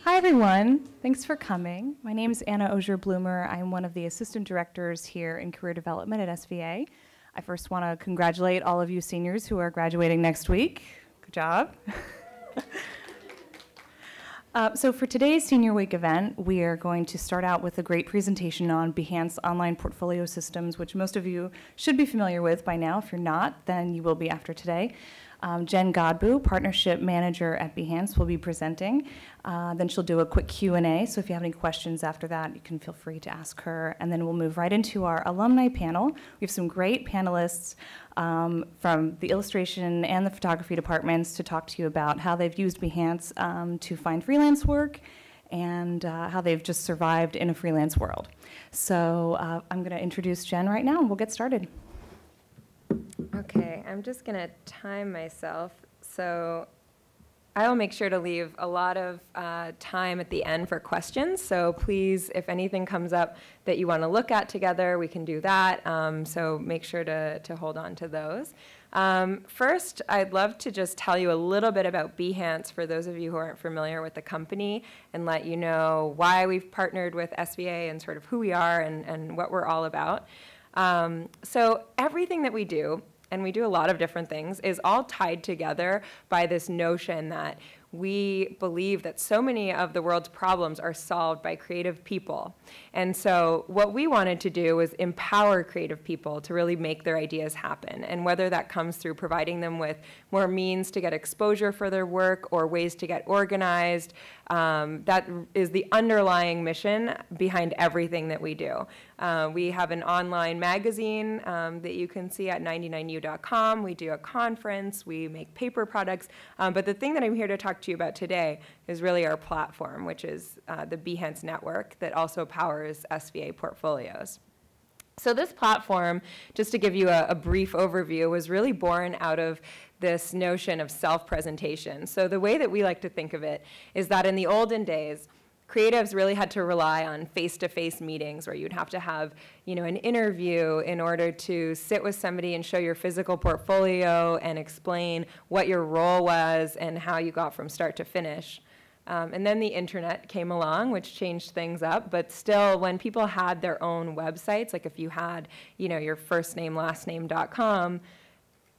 Hi, everyone. Thanks for coming. My name is Anna Osier-Bloomer. I'm one of the assistant directors here in career development at SVA. I first want to congratulate all of you seniors who are graduating next week. Good job. So for today's Senior Week event, we are going to start out with a great presentation on Behance online portfolio systems, which most of you should be familiar with by now. If you're not, then you will be after today. Jenn Godbout, Partnership Manager at Behance, will be presenting. Then she'll do a quick Q&A, so if you have any questions after that, you can feel free to ask her. And then we'll move right into our alumni panel. We have some great panelists from the illustration and the photography departments to talk to you about how they've used Behance to find freelance work and how they've just survived in a freelance world. So I'm going to introduce Jenn right now, and we'll get started. Okay, I'm just going to time myself. So I will make sure to leave a lot of time at the end for questions. So please, if anything comes up that you want to look at together, we can do that. So make sure to hold on to those. First, I'd love to just tell you a little bit about Behance for those of you who aren't familiar with the company and let you know why we've partnered with SVA and sort of who we are and what we're all about. So everything that we do, and we do a lot of different things, is all tied together by this notion that we believe that so many of the world's problems are solved by creative people. And so what we wanted to do was empower creative people to really make their ideas happen. And whether that comes through providing them with more means to get exposure for their work or ways to get organized, that is the underlying mission behind everything that we do. We have an online magazine that you can see at 99u.com. We do a conference. We make paper products. But the thing that I'm here to talk to you about today is really our platform, which is the Behance network that also powers SVA portfolios. So this platform, just to give you a brief overview, was really born out of this notion of self-presentation. So the way that we like to think of it is that in the olden days, creatives really had to rely on face-to-face meetings where you'd have to have, an interview in order to sit with somebody and show your physical portfolio and explain what your role was and how you got from start to finish. And then the internet came along, which changed things up. But still, when people had their own websites, like if you had, your first name, last name.com,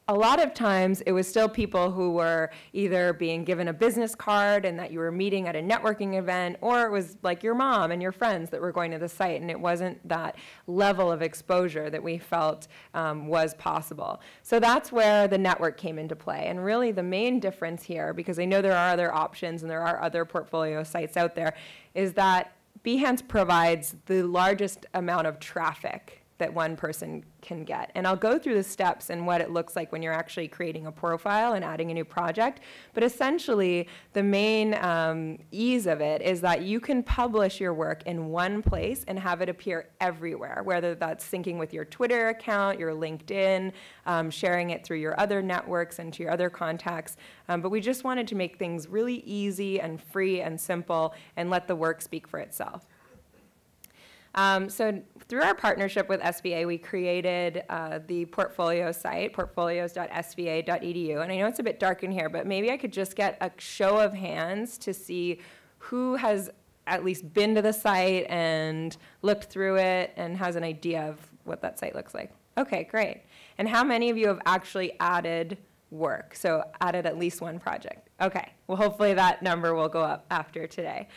a lot of times it was still people who were either being given a business card and that you were meeting at a networking event, or it was like your mom and your friends that were going to the site, and it wasn't that level of exposure that we felt was possible. So that's where the network came into play. And really the main difference here, because I know there are other options and there are other portfolio sites out there, is that Behance provides the largest amount of traffic that one person can get. And I'll go through the steps and what it looks like when you're actually creating a profile and adding a new project. But essentially, the main ease of it is that you can publish your work in one place and have it appear everywhere, whether that's syncing with your Twitter account, your LinkedIn, sharing it through your other networks and to your other contacts. But we just wanted to make things really easy and free and simple and let the work speak for itself. So through our partnership with SVA, we created the portfolio site, portfolios.sva.edu. And I know it's a bit dark in here, but maybe I could just get a show of hands to see who has at least been to the site and looked through it and has an idea of what that site looks like. Okay, great. And how many of you have actually added work? So added at least one project. Okay, well, hopefully that number will go up after today.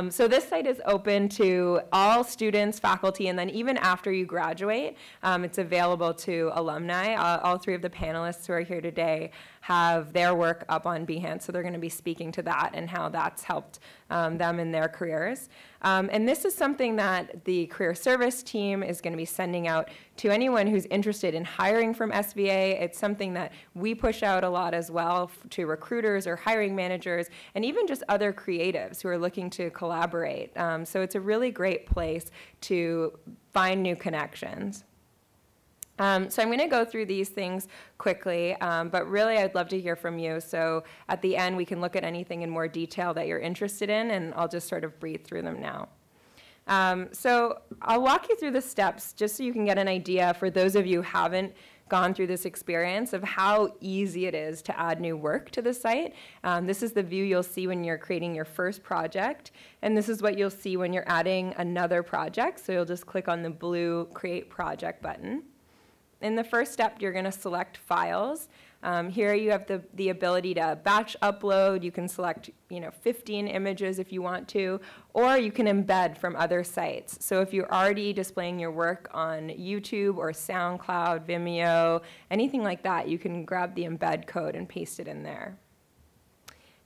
So this site is open to all students, faculty, and then even after you graduate, it's available to alumni. All three of the panelists who are here today have their work up on Behance, so they're going to be speaking to that and how that's helped them in their careers. And this is something that the career service team is going to be sending out to anyone who's interested in hiring from SVA. It's something that we push out a lot as well to recruiters or hiring managers, and even just other creatives who are looking to collaborate. So it's a really great place to find new connections. So I'm going to go through these things quickly, but really I'd love to hear from you. So at the end, we can look at anything in more detail that you're interested in, and I'll just sort of breathe through them now. So I'll walk you through the steps just so you can get an idea for those of you who haven't gone through this experience of how easy it is to add new work to the site. This is the view you'll see when you're creating your first project, and this is what you'll see when you're adding another project. So you'll just click on the blue Create Project button. In the first step, you're going to select Files. Here you have the ability to batch upload. You can select 15 images if you want to, or you can embed from other sites. So if you're already displaying your work on YouTube or SoundCloud, Vimeo, anything like that, you can grab the embed code and paste it in there.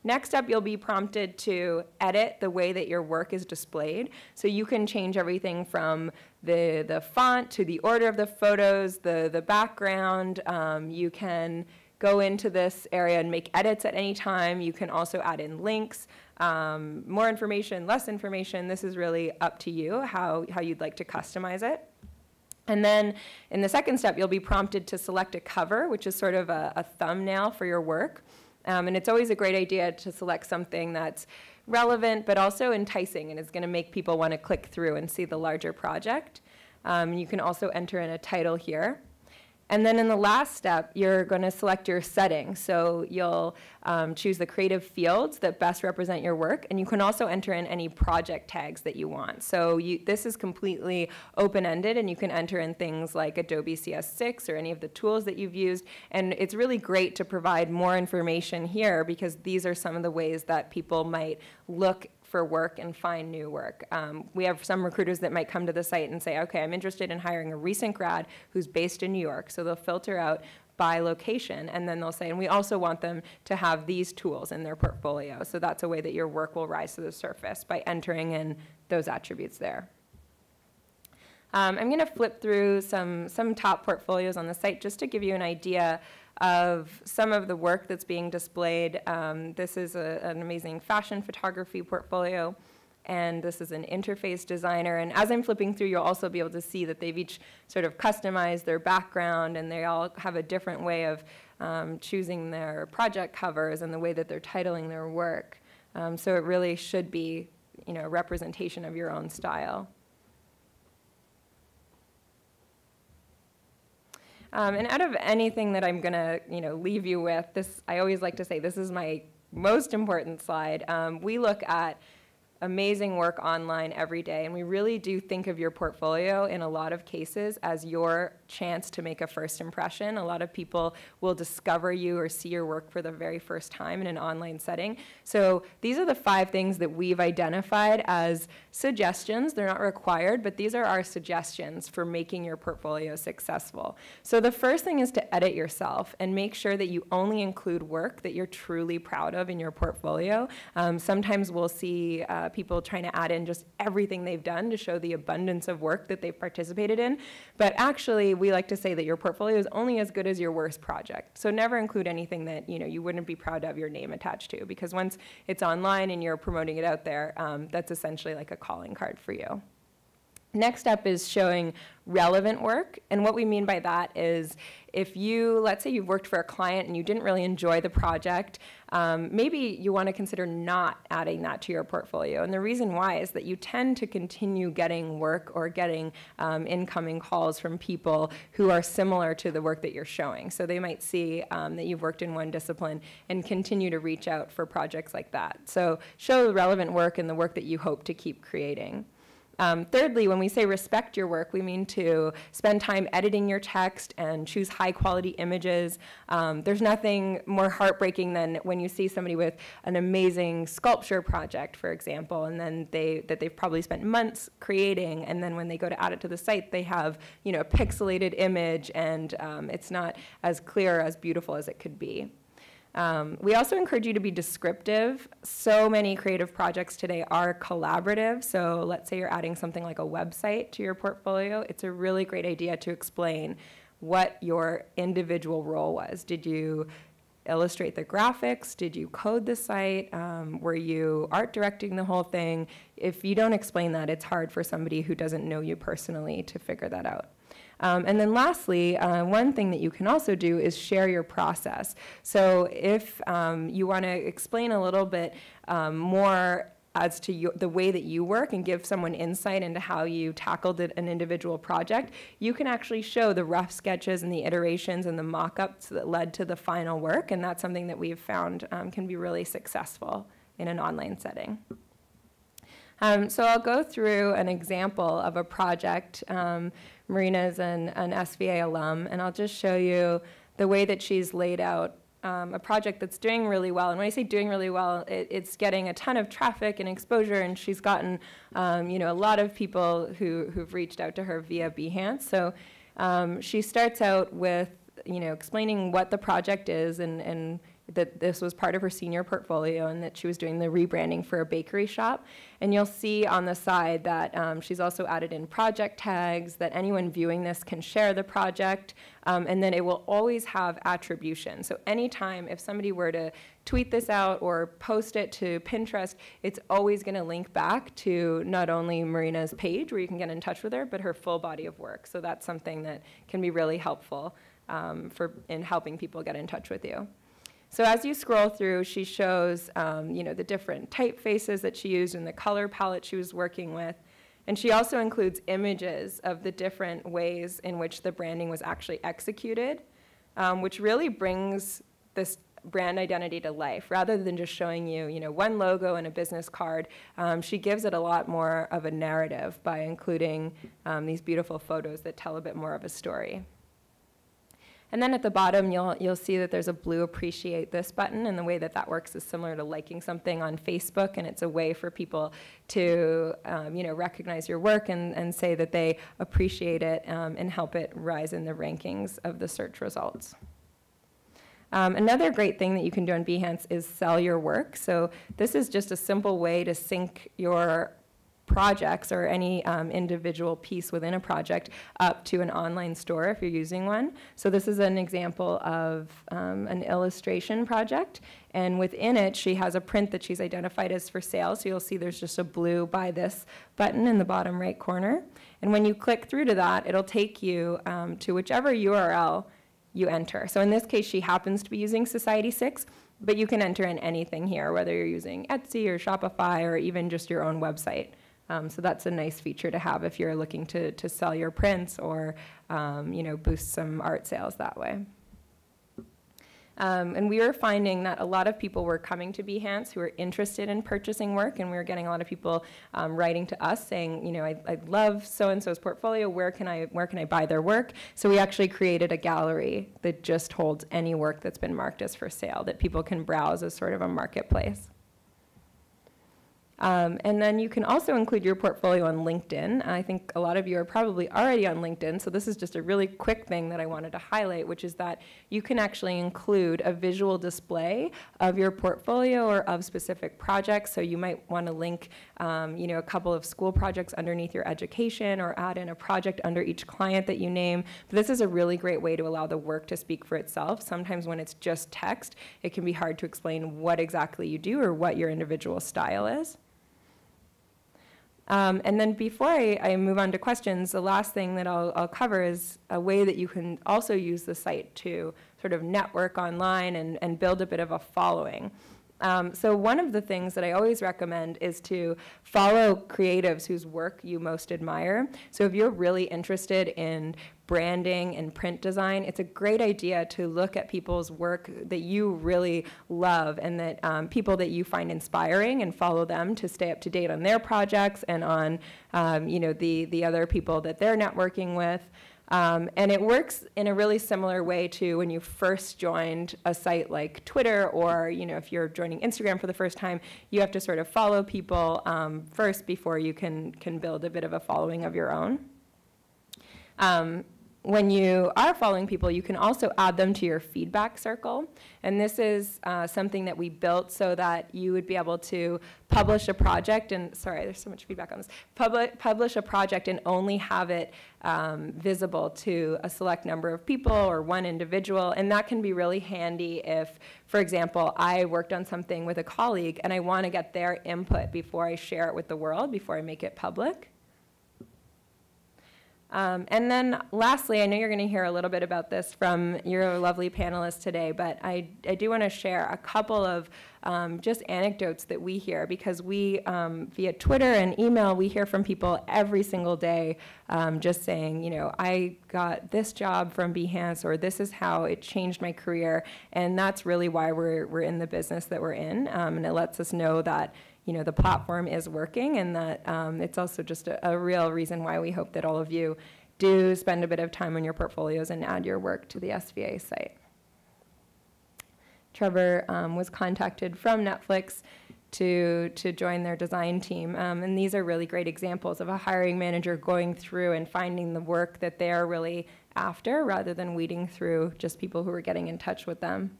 Next up, you'll be prompted to edit the way that your work is displayed. So you can change everything from the font to the order of the photos, the background. You can go into this area and make edits at any time. You can also add in links, more information, less information. This is really up to you, how you'd like to customize it. And then in the second step, you'll be prompted to select a cover, which is sort of a thumbnail for your work. And it's always a great idea to select something that's relevant but also enticing and is going to make people want to click through and see the larger project. You can also enter in a title here. And then in the last step, you're going to select your setting. So you'll choose the creative fields that best represent your work, and you can also enter in any project tags that you want. So this is completely open-ended, and you can enter in things like Adobe CS6 or any of the tools that you've used. And it's really great to provide more information here because these are some of the ways that people might look for work and find new work. We have some recruiters that might come to the site and say, okay, I'm interested in hiring a recent grad who's based in New York. So they'll filter out by location, and then they'll say, and we also want them to have these tools in their portfolio. So that's a way that your work will rise to the surface by entering in those attributes there. I'm going to flip through some top portfolios on the site just to give you an idea of some of the work that's being displayed. This is an amazing fashion photography portfolio, and this is an interface designer. And as I'm flipping through, you'll also be able to see that they've each sort of customized their background, and they all have a different way of choosing their project covers and the way that they're titling their work. So it really should be, a representation of your own style. And out of anything that I'm going to, leave you with, I always like to say this is my most important slide. We look at amazing work online every day, and we really do think of your portfolio in a lot of cases as your chance to make a first impression. A lot of people will discover you or see your work for the very first time in an online setting. So these are the 5 things that we've identified as suggestions. They're not required, but these are our suggestions for making your portfolio successful. So the first thing is to edit yourself and make sure that you only include work that you're truly proud of in your portfolio. Sometimes we'll see people trying to add in just everything they've done to show the abundance of work that they've participated in. But actually, we like to say that your portfolio is only as good as your worst project. So never include anything that you wouldn't be proud to have your name attached to, because once it's online and you're promoting it out there, that's essentially like a calling card for you. Next up is showing relevant work, and what we mean by that is if let's say you've worked for a client and you didn't really enjoy the project, maybe you want to consider not adding that to your portfolio. And the reason why is that you tend to continue getting work or getting incoming calls from people who are similar to the work that you're showing. So they might see that you've worked in one discipline and continue to reach out for projects like that. So show the relevant work and the work that you hope to keep creating. Thirdly, when we say respect your work, we mean to spend time editing your text and choose high-quality images. There's nothing more heartbreaking than when you see somebody with an amazing sculpture project, for example, and then they've probably spent months creating, and then when they go to add it to the site, they have a pixelated image, and it's not as clear, as beautiful as it could be. We also encourage you to be descriptive. So many creative projects today are collaborative. So let's say you're adding something like a website to your portfolio. It's a really great idea to explain what your individual role was. Did you illustrate the graphics? Did you code the site? Were you art directing the whole thing? If you don't explain that, it's hard for somebody who doesn't know you personally to figure that out. And then lastly, one thing that you can also do is share your process. So if you want to explain a little bit more as to the way that you work and give someone insight into how you tackled an individual project, you can actually show the rough sketches and the iterations and the mock-ups that led to the final work, and that's something that we've found can be really successful in an online setting. So I'll go through an example of a project. Marina's an SVA alum, and I'll just show you the way that she's laid out a project that's doing really well. And when I say doing really well, it's getting a ton of traffic and exposure, and she's gotten a lot of people who've reached out to her via Behance. So she starts out with explaining what the project is and that this was part of her senior portfolio and that she was doing the rebranding for a bakery shop. And you'll see on the side that she's also added in project tags, that anyone viewing this can share the project, and then it will always have attribution. So anytime if somebody were to tweet this out or post it to Pinterest, it's always going to link back to not only Marina's page where you can get in touch with her, but her full body of work. So that's something that can be really helpful in helping people get in touch with you. So as you scroll through, she shows the different typefaces that she used and the color palette she was working with. And she also includes images of the different ways in which the branding was actually executed, which really brings this brand identity to life. Rather than just showing you, one logo and a business card, she gives it a lot more of a narrative by including these beautiful photos that tell a bit more of a story. And then at the bottom, you'll see that there's a blue Appreciate This button, and the way that works is similar to liking something on Facebook, and it's a way for people to recognize your work and say that they appreciate it and help it rise in the rankings of the search results. Another great thing that you can do on Behance is sell your work. So this is just a simple way to sync your projects or any individual piece within a project up to an online store if you're using one. So this is an example of an illustration project, and within it she has a print that she's identified as for sale. So you'll see there's just a blue Buy This button in the bottom right corner, and when you click through to that, it'll take you to whichever URL you enter. So in this case she happens to be using Society6, but you can enter in anything here, whether you're using Etsy or Shopify or even just your own website. So that's a nice feature to have if you're looking to sell your prints or boost some art sales that way. And we were finding that a lot of people were coming to Behance who were interested in purchasing work, and we were getting a lot of people writing to us saying, I love so-and-so's portfolio, where can I buy their work? So we actually created a gallery that just holds any work that's been marked as for sale that people can browse as sort of a marketplace. And then you can also include your portfolio on LinkedIn. I think a lot of you are probably already on LinkedIn, so this is just a really quick thing that I wanted to highlight, which is that you can actually include a visual display of your portfolio or of specific projects. So you might want to link a couple of school projects underneath your education, or add in a project under each client that you name. But this is a really great way to allow the work to speak for itself. Sometimes when it's just text, it can be hard to explain what exactly you do or what your individual style is. And then before I move on to questions, the last thing that I'll cover is a way that you can also use the site to sort of network online and build a bit of a following. So one of the things that I always recommend is to follow creatives whose work you most admire. So if you're really interested in branding and print design, it's a great idea to look at people's work that you really love and that people that you find inspiring, and follow them to stay up to date on their projects and on the other people that they're networking with. And it works in a really similar way to when you first joined a site like Twitter, or if you're joining Instagram for the first time, you have to sort of follow people first before you can build a bit of a following of your own. When you are following people, you can also add them to your feedback circle. And this is something that we built so that you would be able to publish a project, and sorry, there's so much feedback on this, publish a project and only have it visible to a select number of people or one individual. And that can be really handy if, for example, I worked on something with a colleague and I want to get their input before I share it with the world, before I make it public. And then lastly, I know you're going to hear a little bit about this from your lovely panelists today, but I do want to share a couple of just anecdotes that we hear, because we, via Twitter and email, we hear from people every single day just saying, you know, I got this job from Behance, or this is how it changed my career. And that's really why we're in the business that we're in. And it lets us know that, you know, the platform is working, and that it's also just a real reason why we hope that all of you do spend a bit of time on your portfolios and add your work to the SVA site. Trevor was contacted from Netflix to join their design team. And these are really great examples of a hiring manager going through and finding the work that they are really after, rather than weeding through just people who are getting in touch with them.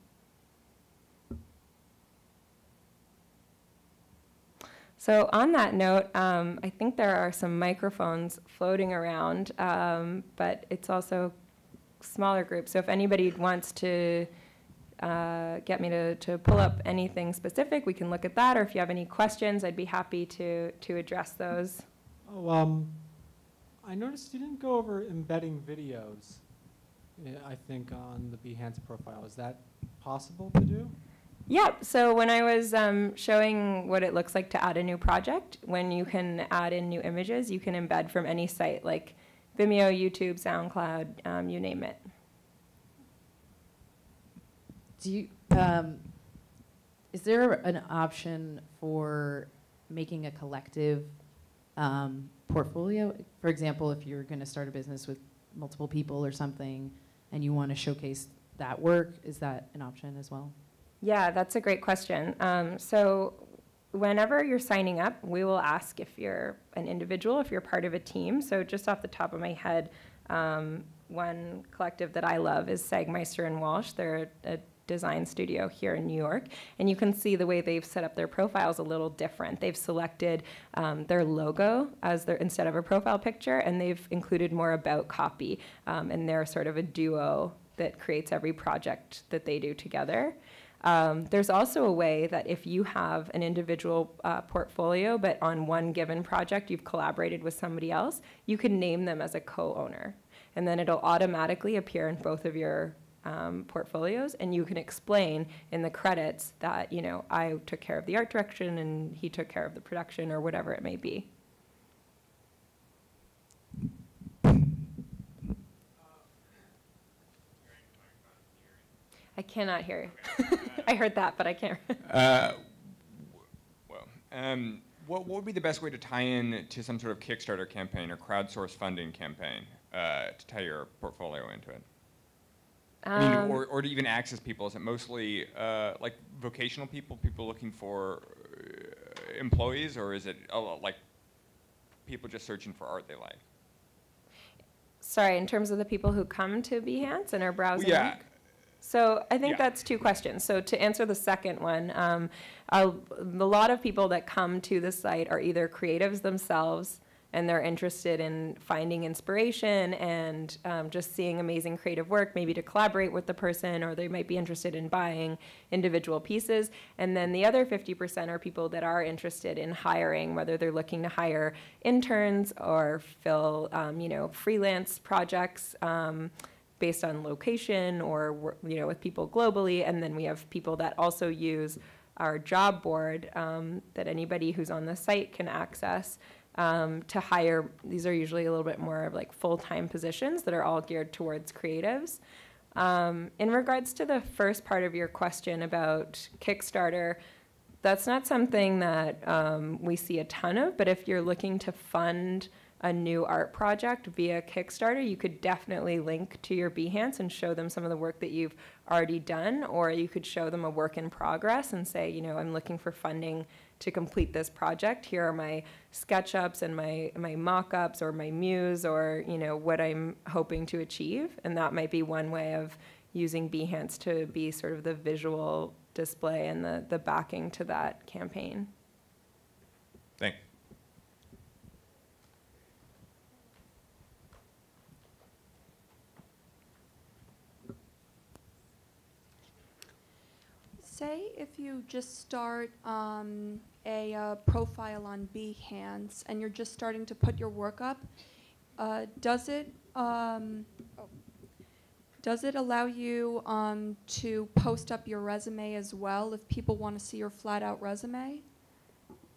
So on that note, I think there are some microphones floating around, but it's also smaller groups. So if anybody wants to get me to pull up anything specific, we can look at that. Or if you have any questions, I'd be happy to address those. Oh, I noticed you didn't go over embedding videos, I think, on the Behance profile. Is that possible to do? Yep, so when I was showing what it looks like to add a new project, when you can add in new images, you can embed from any site, like Vimeo, YouTube, SoundCloud, you name it. Do you, is there an option for making a collective portfolio? For example, if you're going to start a business with multiple people or something and you want to showcase that work, is that an option as well? Yeah, that's a great question. So whenever you're signing up, we will ask if you're an individual, if you're part of a team. So just off the top of my head, one collective that I love is Sagmeister and Walsh. They're a design studio here in New York, and you can see the way they've set up their profiles a little different. They've selected their logo as their, instead of a profile picture, and they've included more about copy, and they're sort of a duo that creates every project that they do together. There's also a way that if you have an individual portfolio, but on one given project you've collaborated with somebody else, you can name them as a co-owner, and then it'll automatically appear in both of your portfolios, and you can explain in the credits that, you know, I took care of the art direction and he took care of the production, or whatever it may be. I cannot hear you. I heard that, but I can't. What would be the best way to tie in to some sort of Kickstarter campaign or crowdsource funding campaign to tie your portfolio into it? I mean, or to even access people? Is it mostly like vocational people, people looking for employees, or is it like people just searching for art they like? Sorry, in terms of the people who come to Behance and are browsing? Yeah. So I think that's two questions. So to answer the second one, a lot of people that come to the site are either creatives themselves, and they're interested in finding inspiration and just seeing amazing creative work, maybe to collaborate with the person, or they might be interested in buying individual pieces. And then the other 50% are people that are interested in hiring, whether they're looking to hire interns or fill, you know, freelance projects based on location, or, you know, with people globally. And then we have people that also use our job board that anybody who's on the site can access to hire. These are usually a little bit more of like full-time positions that are all geared towards creatives. In regards to the first part of your question about Kickstarter, that's not something that we see a ton of, but if you're looking to fund a new art project via Kickstarter, you could definitely link to your Behance and show them some of the work that you've already done, or you could show them a work in progress and say, you know, I'm looking for funding to complete this project. Here are my SketchUps and my mock-ups, or my muse, or, you know, what I'm hoping to achieve. And that might be one way of using Behance to be sort of the visual display and the backing to that campaign. Thanks. Say if you just start a profile on Behance and you're just starting to put your work up, does it Does it allow you to post up your resume as well if people want to see your flat-out resume?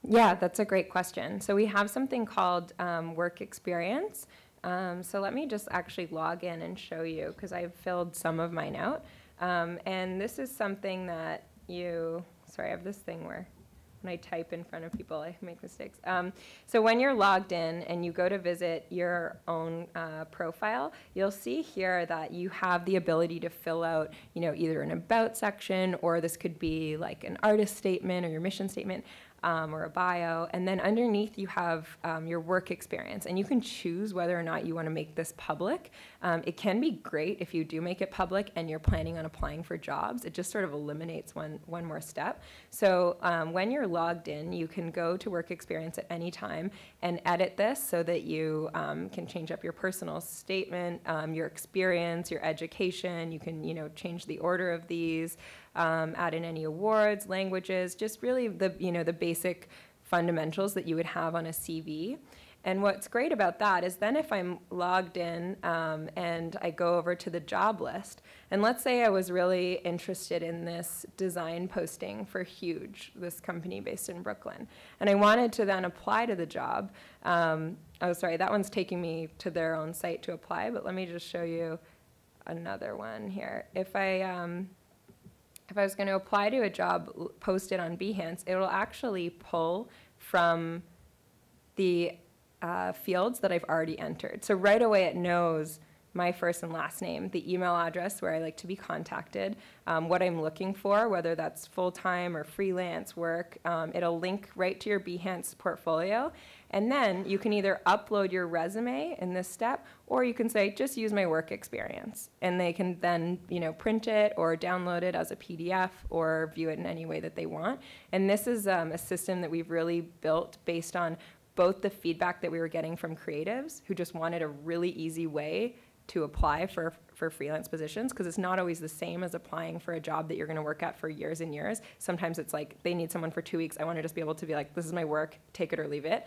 Yeah, that's a great question. So we have something called work experience. So let me just actually log in and show you, because I've filled some of mine out. And this is something that sorry, I have this thing where when I type in front of people, I make mistakes. So when you're logged in and you go to visit your own profile, you'll see here that you have the ability to fill out, either an about section, or this could be like an artist statement or your mission statement. Or a bio, and then underneath you have your work experience, and you can choose whether or not you want to make this public. It can be great if you do make it public and you're planning on applying for jobs. It just sort of eliminates one more step. So when you're logged in, you can go to work experience at any time and edit this so that you can change up your personal statement, your experience, your education. You can change the order of these. Add in any awards, languages, just really the basic fundamentals that you would have on a CV. And what's great about that is then if I'm logged in and I go over to the job list, and let's say I was really interested in this design posting for Huge, this company based in Brooklyn, and I wanted to then apply to the job. Oh, sorry, that one's taking me to their own site to apply, but let me just show you another one here. If I was going to apply to a job posted on Behance, it will actually pull from the fields that I've already entered. So right away it knows my first and last name, the email address where I like to be contacted, what I'm looking for, whether that's full-time or freelance work. It'll link right to your Behance portfolio. And then you can either upload your resume in this step, or you can say, just use my work experience. And they can then, print it or download it as a PDF or view it in any way that they want. And this is a system that we've really built based on both the feedback that we were getting from creatives who just wanted a really easy way to apply for freelance positions, because it's not always the same as applying for a job that you're going to work at for years and years. Sometimes it's like they need someone for 2 weeks. I want to just be able to be like, this is my work, take it or leave it.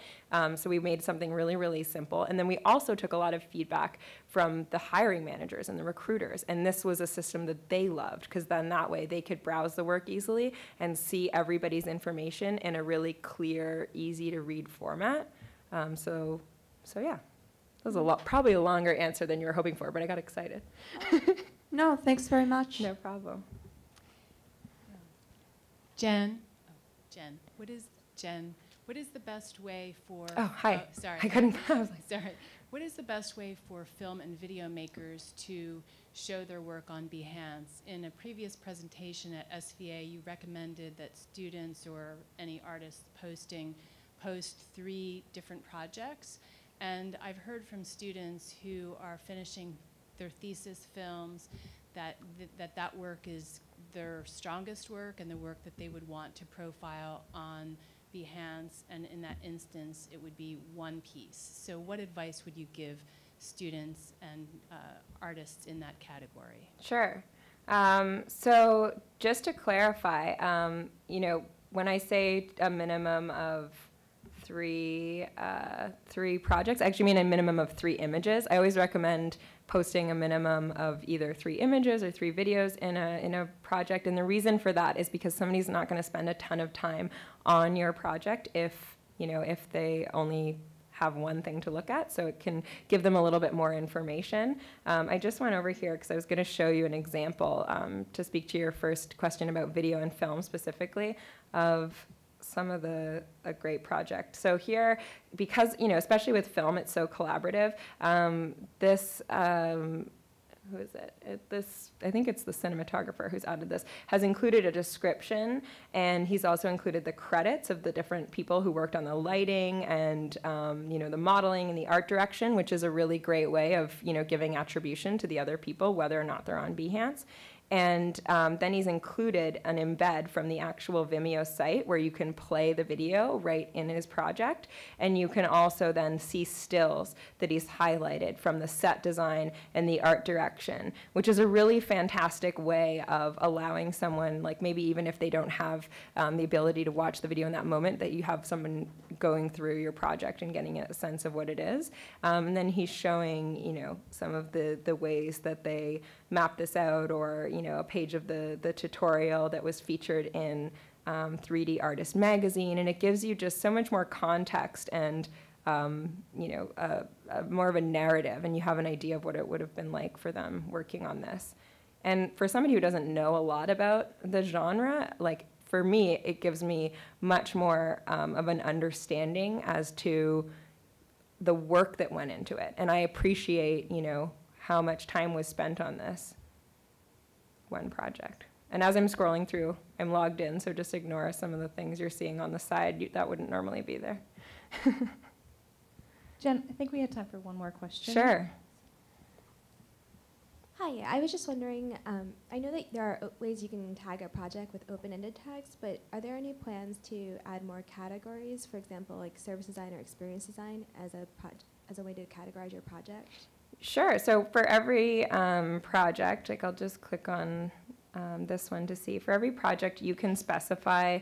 So we made something really, really simple. And then we also took a lot of feedback from the hiring managers and the recruiters. And this was a system that they loved, because then that way they could browse the work easily and see everybody's information in a really clear, easy to read format. So yeah. That was probably a longer answer than you were hoping for, but I got excited. No, thanks very much. No problem. Jenn, what is the best way for? Oh, hi. Sorry. I couldn't. I was like, sorry. What is the best way for film and video makers to show their work on Behance? In a previous presentation at SVA, you recommended that students or any artists post 3 different projects. And I've heard from students who are finishing their thesis films that work is their strongest work and the work that they would want to profile on Behance, and in that instance, it would be one piece. So what advice would you give students and artists in that category? Sure. So just to clarify, when I say a minimum of three projects, I actually mean a minimum of 3 images. I always recommend posting a minimum of either 3 images or 3 videos in a project, and the reason for that is because somebody's not going to spend a ton of time on your project if they only have one thing to look at, so it can give them a little bit more information. I just went over here because I was going to show you an example to speak to your first question about video and film specifically of some of a great project. So here, because, especially with film, it's so collaborative, who is it? I think it's the cinematographer who's added this, has included a description, and he's also included the credits of the different people who worked on the lighting and, the modeling and the art direction, which is a really great way of, giving attribution to the other people, whether or not they're on Behance. And then he's included an embed from the actual Vimeo site where you can play the video right in his project. And you can also then see stills that he's highlighted from the set design and the art direction, which is a really fantastic way of allowing someone, like maybe even if they don't have the ability to watch the video in that moment, that you have someone going through your project and getting a sense of what it is. And then he's showing, some of the ways that they map this out, or, you know, a page of the tutorial that was featured in 3D Artist magazine, and it gives you just so much more context and, you know, more of a narrative, and you have an idea of what it would have been like for them working on this. And for somebody who doesn't know a lot about the genre, like, for me, it gives me much more of an understanding as to the work that went into it. And I appreciate, you know, how much time was spent on this one project. And as I'm scrolling through, I'm logged in, so just ignore some of the things you're seeing on the side. That wouldn't normally be there. Jen, I think we had time for one more question. Sure. Hi, I was just wondering, I know that there are ways you can tag a project with open-ended tags, but are there any plans to add more categories, for example, like service design or experience design as a way to categorize your project? Sure. So for every project, like I'll just click on this one to see. For every project, you can specify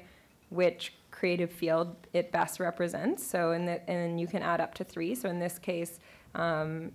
which creative field it best represents. So and you can add up to 3. So in this case,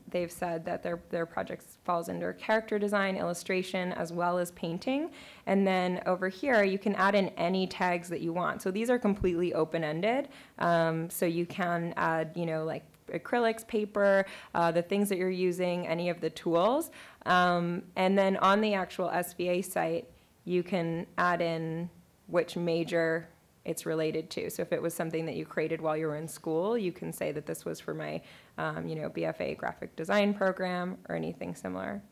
they've said that their project falls under character design, illustration, as well as painting. And then over here, you can add in any tags that you want. So these are completely open-ended. So you can add, you know, like acrylics, paper, the things that you're using, any of the tools. And then on the actual SVA site, you can add in which major it's related to. So if it was something that you created while you were in school, you can say that this was for my, you know, BFA graphic design program or anything similar.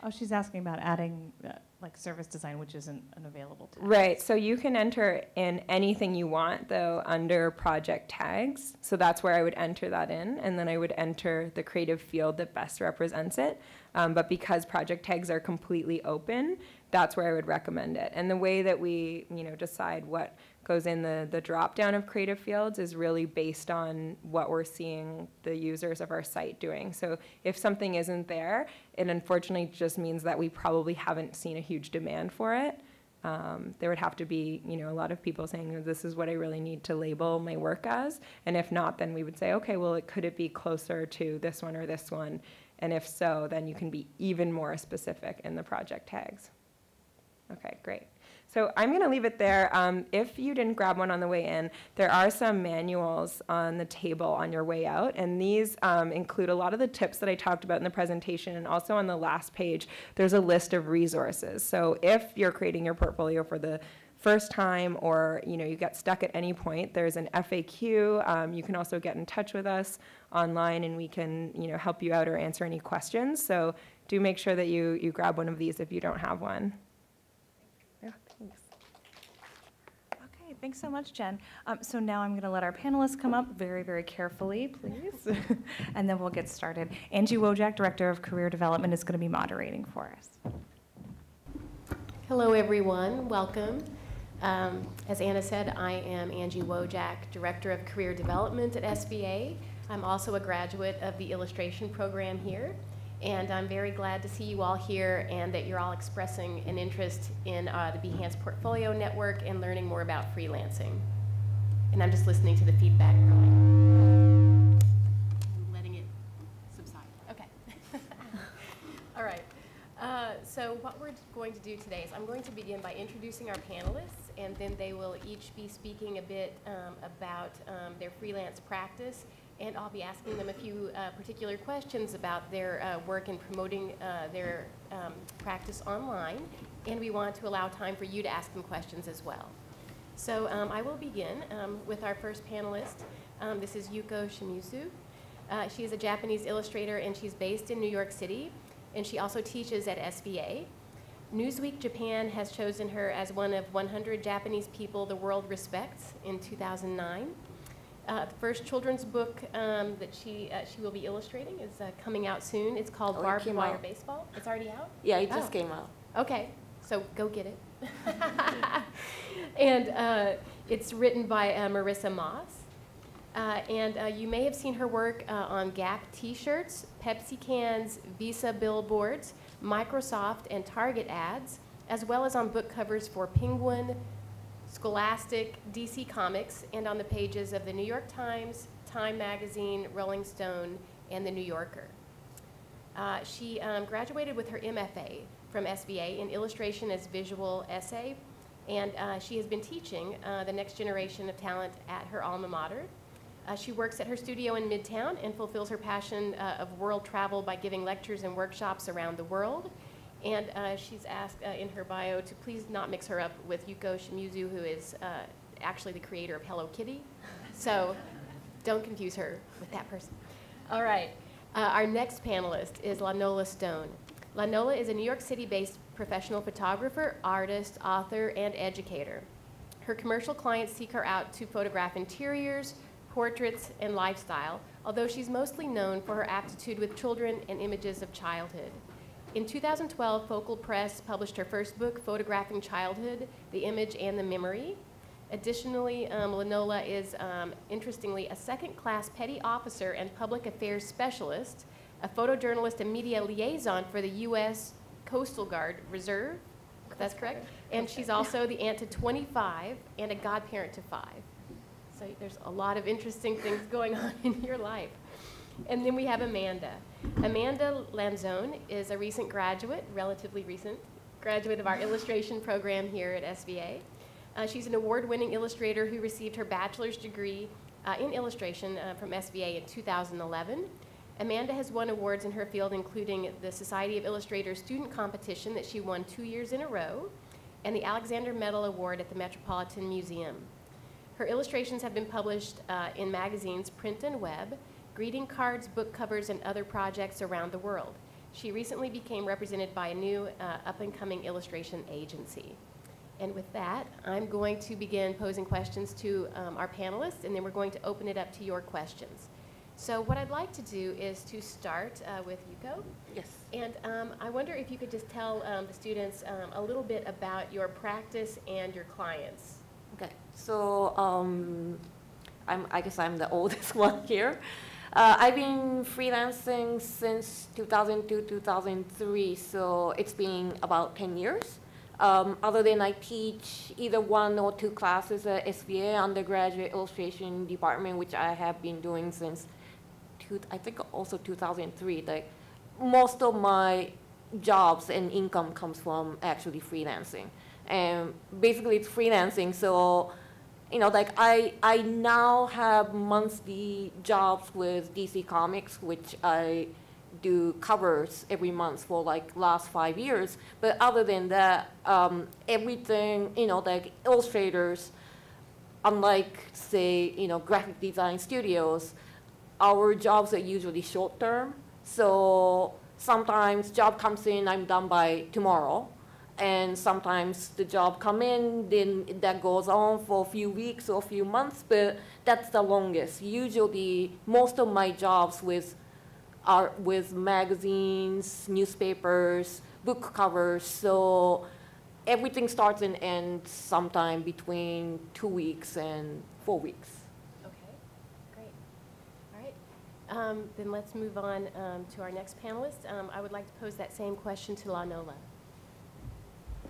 Oh, she's asking about adding like service design, which isn't an available tag. Right, so you can enter in anything you want, though, under project tags. So that's where I would enter that in, and then I would enter the creative field that best represents it. But because project tags are completely open, that's where I would recommend it. And the way that we, you know, decide what goes in the drop-down of creative fields is really based on what we're seeing the users of our site doing. So if something isn't there, it unfortunately just means that we probably haven't seen a huge demand for it. There would have to be, you know, a lot of people saying, this is what I really need to label my work as. And if not, then we would say, okay, well, could it be closer to this one or this one? And if so, then you can be even more specific in the project tags. Okay, great. So I'm going to leave it there. If you didn't grab one on the way in, there are some manuals on the table on your way out, and these include a lot of the tips that I talked about in the presentation, and also on the last page, there's a list of resources. So if you're creating your portfolio for the first time, or you know, you get stuck at any point, there's an FAQ. You can also get in touch with us online, and we can, you know, help you out or answer any questions. So do make sure that you grab one of these if you don't have one. Yeah, thanks. Okay, thanks so much, Jen. So now I'm going to let our panelists come up very, very carefully, please, and then we'll get started. Angie Wojak, Director of Career Development, is going to be moderating for us. Hello, everyone. Welcome. As Anna said, I am Angie Wojak, Director of Career Development at SVA. I'm also a graduate of the illustration program here, and I'm very glad to see you all here and that you're all expressing an interest in the Behance Portfolio Network and learning more about freelancing. And I'm just listening to the feedback. I'm letting it subside. Okay. All right. So what we're going to do today is I'm going to begin by introducing our panelists, and then they will each be speaking a bit about their freelance practice, and I'll be asking them a few particular questions about their work in promoting their practice online, and we want to allow time for you to ask them questions as well. So I will begin with our first panelist. This is Yuko Shimizu. She is a Japanese illustrator, and she's based in New York City, and she also teaches at SVA. Newsweek Japan has chosen her as one of 100 Japanese people the world respects in 2009. The first children's book that she will be illustrating is coming out soon. It's called Barbed Wire Baseball. It's already out? Yeah, it just came out. Okay, so go get it. And it's written by Marisa Maas. And you may have seen her work on Gap t-shirts, Pepsi cans, Visa billboards, Microsoft and Target ads, as well as on book covers for Penguin, Scholastic, DC Comics, and on the pages of the New York Times, Time Magazine, Rolling Stone, and The New Yorker. She graduated with her MFA from SVA in illustration as visual essay, and she has been teaching the next generation of talent at her alma mater. She works at her studio in Midtown and fulfills her passion of world travel by giving lectures and workshops around the world. And she's asked in her bio to please not mix her up with Yuko Shimizu, who is actually the creator of Hello Kitty. So don't confuse her with that person. All right. Our next panelist is NOLA Stone. NOLA is a New York City-based professional photographer, artist, author, and educator. Her commercial clients seek her out to photograph interiors, portraits, and lifestyle, although she's mostly known for her aptitude with children and images of childhood. In 2012, Focal Press published her first book, Photographing Childhood, The Image and the Memory. Additionally, NOLA is, interestingly, a second-class petty officer and public affairs specialist, a photojournalist and media liaison for the U.S. Coastal Guard Reserve. That's correct. And she's also the aunt to 25 and a godparent to 5. So there's a lot of interesting things going on in your life. And then we have Amanda. Amanda Lanzone is a recent graduate, relatively recent, graduate of our illustration program here at SVA. She's an award-winning illustrator who received her bachelor's degree in illustration from SVA in 2011. Amanda has won awards in her field, including the Society of Illustrators Student Competition that she won 2 years in a row, and the Alexander Medal Award at the Metropolitan Museum. Her illustrations have been published in magazines, print and web, greeting cards, book covers, and other projects around the world. She recently became represented by a new up-and-coming illustration agency. And with that, I'm going to begin posing questions to our panelists, and then we're going to open it up to your questions. So what I'd like to do is to start with Yuko. Yes. And I wonder if you could just tell the students a little bit about your practice and your clients. Okay. So I guess I'm the oldest one here. I've been freelancing since 2002, 2003, so it's been about 10 years. Other than I teach either 1 or 2 classes at SVA undergraduate illustration department, which I have been doing since I think also 2003. Like most of my jobs and income comes from actually freelancing, and basically it's freelancing. So, you know, like I now have monthly jobs with DC Comics, which I do covers every month for like last 5 years. But other than that, everything, you know, like illustrators, unlike say, you know, graphic design studios, our jobs are usually short term. So sometimes job comes in, I'm done by tomorrow. And sometimes the job come in, then that goes on for a few weeks or a few months, but that's the longest. Usually most of my jobs are with magazines, newspapers, book covers, so everything starts and ends sometime between 2 weeks and 4 weeks. Okay, great. All right, then let's move on to our next panelist. I would like to pose that same question to NOLA.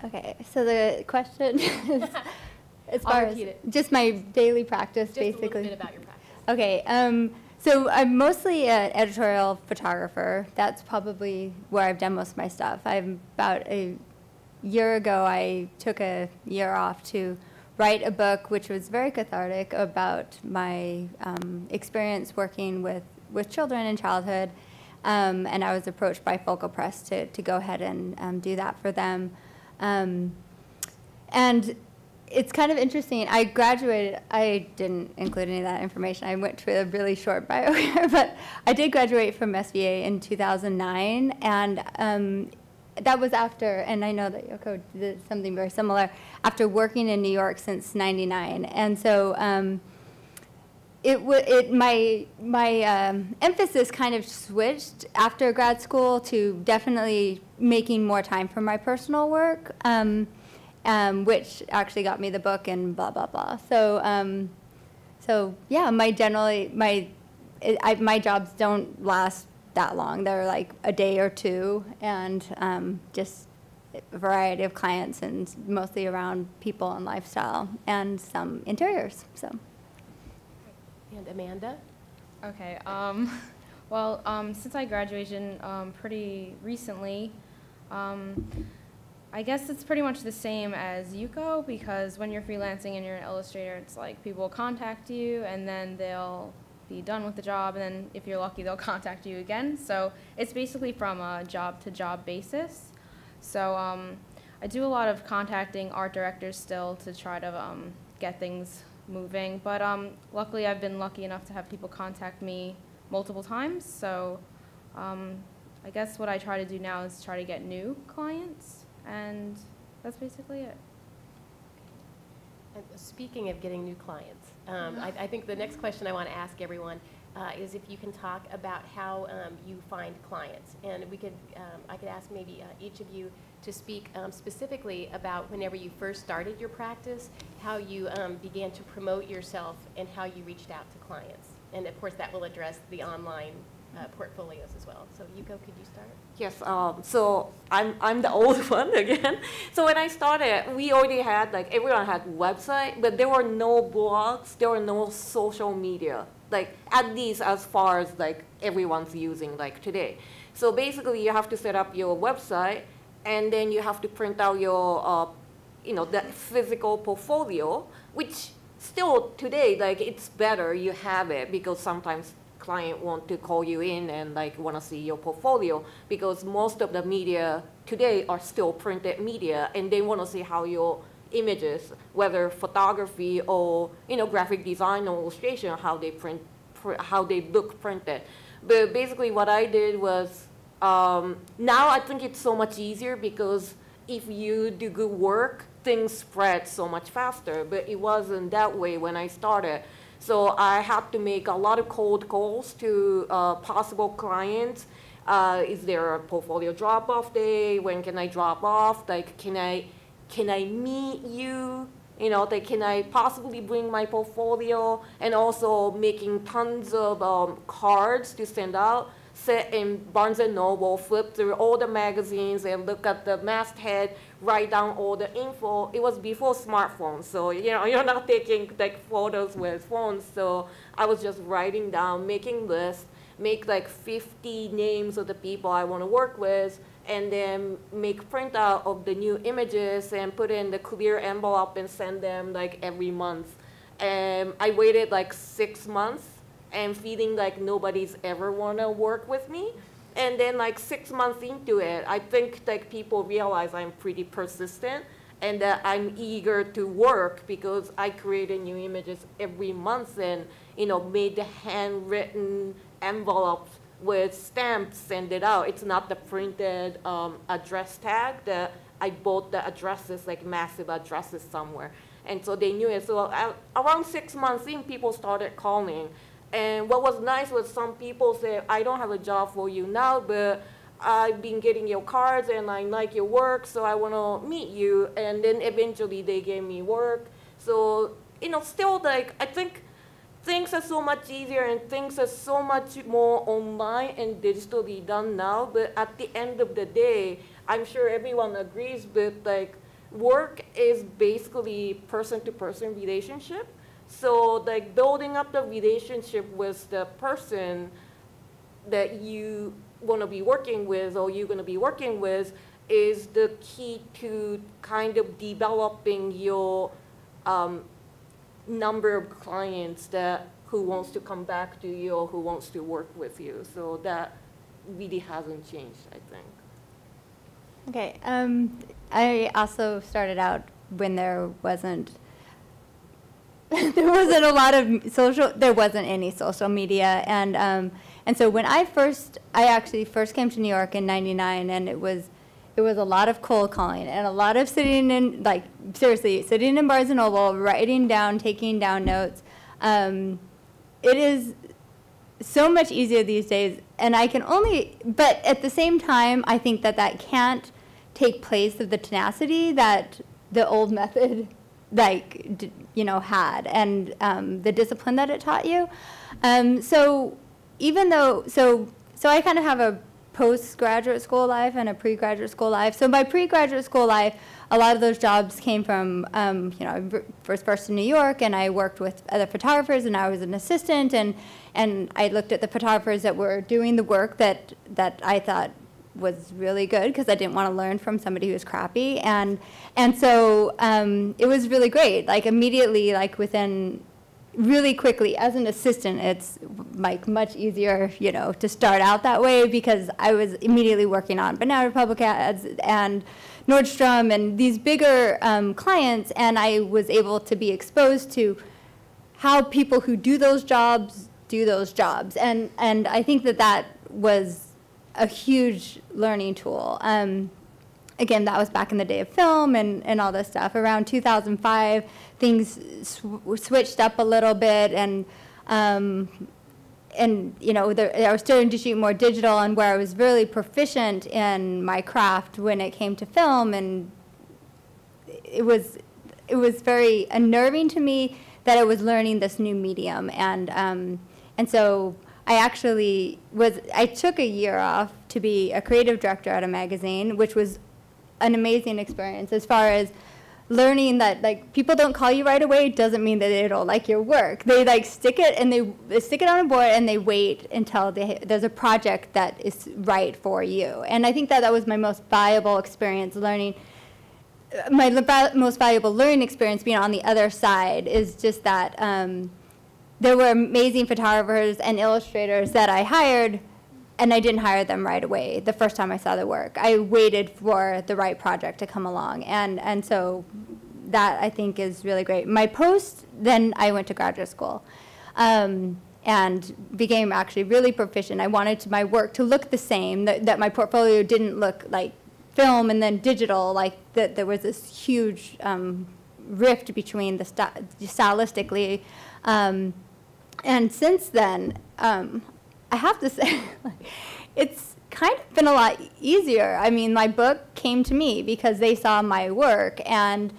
Okay, so the question is, as I'll far repeat as it. just my daily practice, Just basically. a little bit about your practice. Okay, so I'm mostly an editorial photographer. That's probably where I've done most of my stuff. About a year ago, I took a year off to write a book, which was very cathartic, about my experience working with children in childhood. And I was approached by Focal Press to go ahead and do that for them. And it's kind of interesting. I graduated, I didn't include any of that information. I went through a really short bio here, but I did graduate from SVA in 2009, and that was after, and I know that Yuko did something very similar, after working in New York since '99. And so my emphasis kind of switched after grad school to definitely making more time for my personal work, which actually got me the book and blah blah blah. So yeah, my jobs don't last that long. They're like a day or two, and just a variety of clients, and mostly around people and lifestyle, and some interiors. So. And Amanda? Okay. Since I graduated pretty recently, I guess it's pretty much the same as Yuko, because when you're freelancing and you're an illustrator, it's like people will contact you and then they'll be done with the job, and then if you're lucky, they'll contact you again. So it's basically from a job-to-job basis. So I do a lot of contacting art directors still to try to get things moving. But luckily, I've been lucky enough to have people contact me multiple times. So I guess what I try to do now is try to get new clients, and that's basically it. And speaking of getting new clients, I think the next question I want to ask everyone is if you can talk about how you find clients. And we could, I could ask maybe each of you to speak specifically about whenever you first started your practice, how you began to promote yourself and how you reached out to clients. And of course that will address the online portfolios as well. So Yuko, could you start? Yes, so I'm the old one again. So when I started, we already had, like, everyone had website, but there were no blogs, there were no social media, like, at least as far as, like, everyone's using, like, today. So basically, you have to set up your website, and then you have to print out your, the physical portfolio, which still today, like, it's better you have it, because sometimes client want to call you in and like want to see your portfolio, because most of the media today are still printed media, and they want to see how your images, whether photography or graphic design or illustration, how they how they look printed. But basically what I did was, now I think it's so much easier, because if you do good work, things spread so much faster, but it wasn't that way when I started. So I had to make a lot of cold calls to possible clients. Is there a portfolio drop-off day? When can I drop off? Like, can I meet you? Like, can I possibly bring my portfolio? And also making tons of cards to send out. Sit in Barnes & Noble, flip through all the magazines and look at the masthead, write down all the info. It was before smartphones, so you're not taking like photos with phones. So I was just writing down, making lists, make like 50 names of the people I want to work with, and then make printout of the new images and put in the clear envelope and send them like every month. And I waited like 6 months and feeling like nobody's ever want to work with me. And then like 6 months into it, I think like people realize I'm pretty persistent and that I'm eager to work, because I created new images every month and made the handwritten envelopes with stamps, send it out. It's not the printed address tag. That I bought the addresses, like massive addresses somewhere. And so they knew it. So around 6 months in, people started calling. And what was nice was some people said, I don't have a job for you now, but I've been getting your cards and I like your work, so I want to meet you. And then eventually they gave me work. So, still like, I think things are so much easier and things are so much more online and digitally done now. But at the end of the day, I'm sure everyone agrees, but like, work is basically person-to-person relationship. So like building up the relationship with the person that you want to be working with or you're going to be working with is the key to kind of developing your number of clients who wants to come back to you or who wants to work with you. So that really hasn't changed, I think. Okay, I also started out when there wasn't a lot of there wasn't any social media, and so when I actually first came to New York in '99, and it was a lot of cold calling and a lot of sitting in, like, seriously, sitting in Barnes & Noble, writing down, taking down notes. It is so much easier these days, and but at the same time, I think that can't take place of the tenacity that the old method had, and the discipline that it taught you. So I kind of have a post-graduate school life and a pre-graduate school life. So my pre-graduate school life, a lot of those jobs came from, you know, I was first in New York, and I worked with other photographers, and I was an assistant, and I looked at the photographers that were doing the work that I thought was really good, because I didn't want to learn from somebody who was crappy, and so it was really great. Like immediately, like within, really quickly, as an assistant, it's like much easier, you know, to start out that way, because I was immediately working on Banana Republic ads and Nordstrom and these bigger clients, and I was able to be exposed to how people who do those jobs, and I think that was a huge learning tool. Again, that was back in the day of film and all this stuff. Around 2005, things switched up a little bit, and you know, I was starting to shoot more digital, and where I was really proficient in my craft when it came to film, and it was very unnerving to me that I was learning this new medium, and so I took a year off to be a creative director at a magazine, which was an amazing experience as far as learning that, like, people don't call you right away doesn't mean that they don't like your work. They like stick it, and they stick it on a board, and they wait until there's a project that is right for you. And I think that was my most valuable experience learning. My most valuable learning experience being on the other side is just that there were amazing photographers and illustrators that I hired, and I didn't hire them right away the first time I saw the work. I waited for the right project to come along, and so that I think is really great. My post, then I went to graduate school and became actually really proficient. I wanted my work to look the same, that my portfolio didn't look like film and then digital, like that there was this huge rift between the stylistically. And since then, I have to say, it's kind of been a lot easier. I mean, my book came to me because they saw my work, and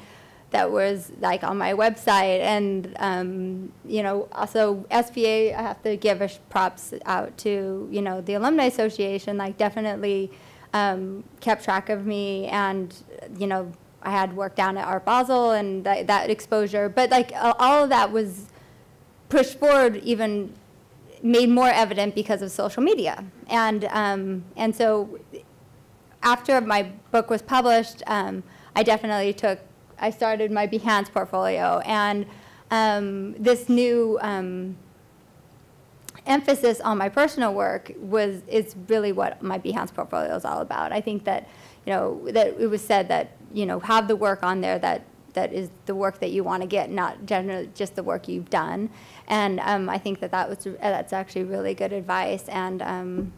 that was like on my website. And, you know, also SVA, I have to give props out to, you know, the Alumni Association, like definitely kept track of me, and, you know, I had work down at Art Basel and that exposure. But like all of that was pushed forward, even made more evident because of social media. And so after my book was published, I started my Behance portfolio, and this new emphasis on my personal work is really what my Behance portfolio is all about. I think that, you know, that it was said that, you know, have the work on there that is the work that you want to get, not generally just the work you've done. And I think that's actually really good advice. And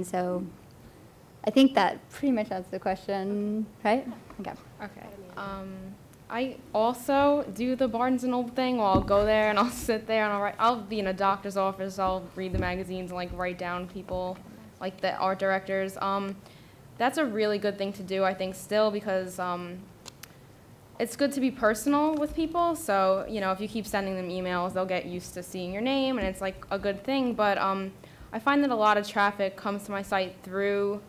so I think that pretty much answers the question, right? Okay. Okay. I also do the Barnes & Noble thing. Well, I'll go there and I'll sit there and I'll be in a doctor's office. I'll read the magazines and like write down people, like the art directors. That's a really good thing to do, I think, still, because it's good to be personal with people. So, you know, if you keep sending them emails, they'll get used to seeing your name, and it's like a good thing. But I find that a lot of traffic comes to my site through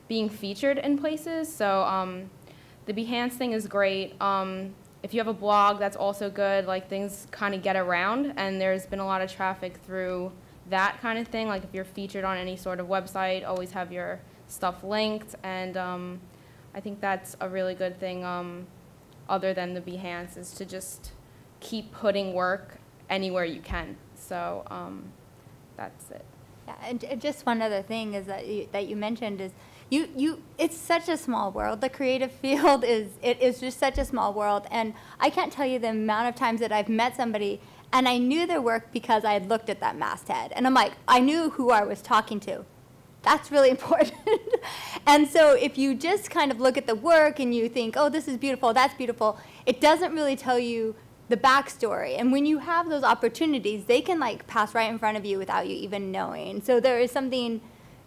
being featured in places. So the Behance thing is great. If you have a blog, that's also good. Like, things kind of get around, and there's been a lot of traffic through that kind of thing. Like, if you're featured on any sort of website, always have your stuff linked. And I think that's a really good thing. Other than the Behance, is to just keep putting work anywhere you can. So that's it. Yeah, and just one other thing is that you mentioned is it's such a small world. The creative field is just such a small world, and I can't tell you the amount of times that I've met somebody and I knew their work because I had looked at that masthead, and I'm like, I knew who I was talking to. That's really important. And so if you just kind of look at the work and you think, oh, this is beautiful, that's beautiful, it doesn't really tell you the backstory. And when you have those opportunities, they can like pass right in front of you without you even knowing. So there is something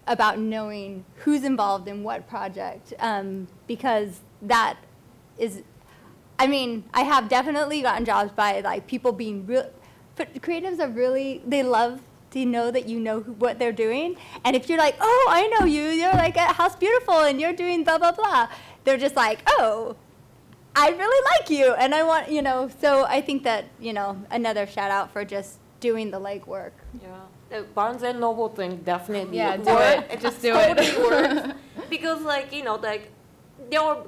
about knowing who's involved in what project, because that is, I mean, I have definitely gotten jobs by like people being real, but creatives are really, they love to know that you know what they're doing. And if you're like, oh, I know you, you're like at House Beautiful and you're doing blah, blah, blah, they're just like, oh, I really like you. And I want, so I think that, another shout out for just doing the legwork. Yeah. The Barnes and Noble thing definitely do works. it. Just do totally it. works. Because there are,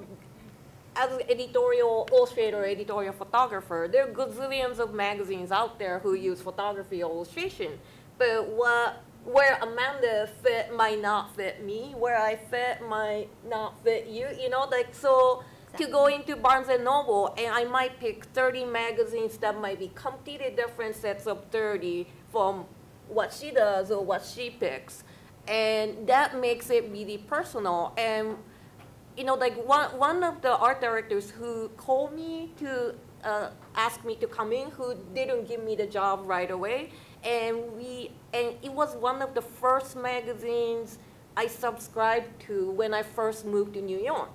as an editorial illustrator, editorial photographer, there are gazillions of magazines out there who use photography illustration. But where Amanda fit might not fit me, where I fit might not fit you, so to go into Barnes and Noble, and I might pick 30 magazines that might be completely different sets of 30 from what she does or what she picks. And that makes it really personal. And, one of the art directors who called me to ask me to come in, who didn't give me the job right away, and it was one of the first magazines I subscribed to when I first moved to New York.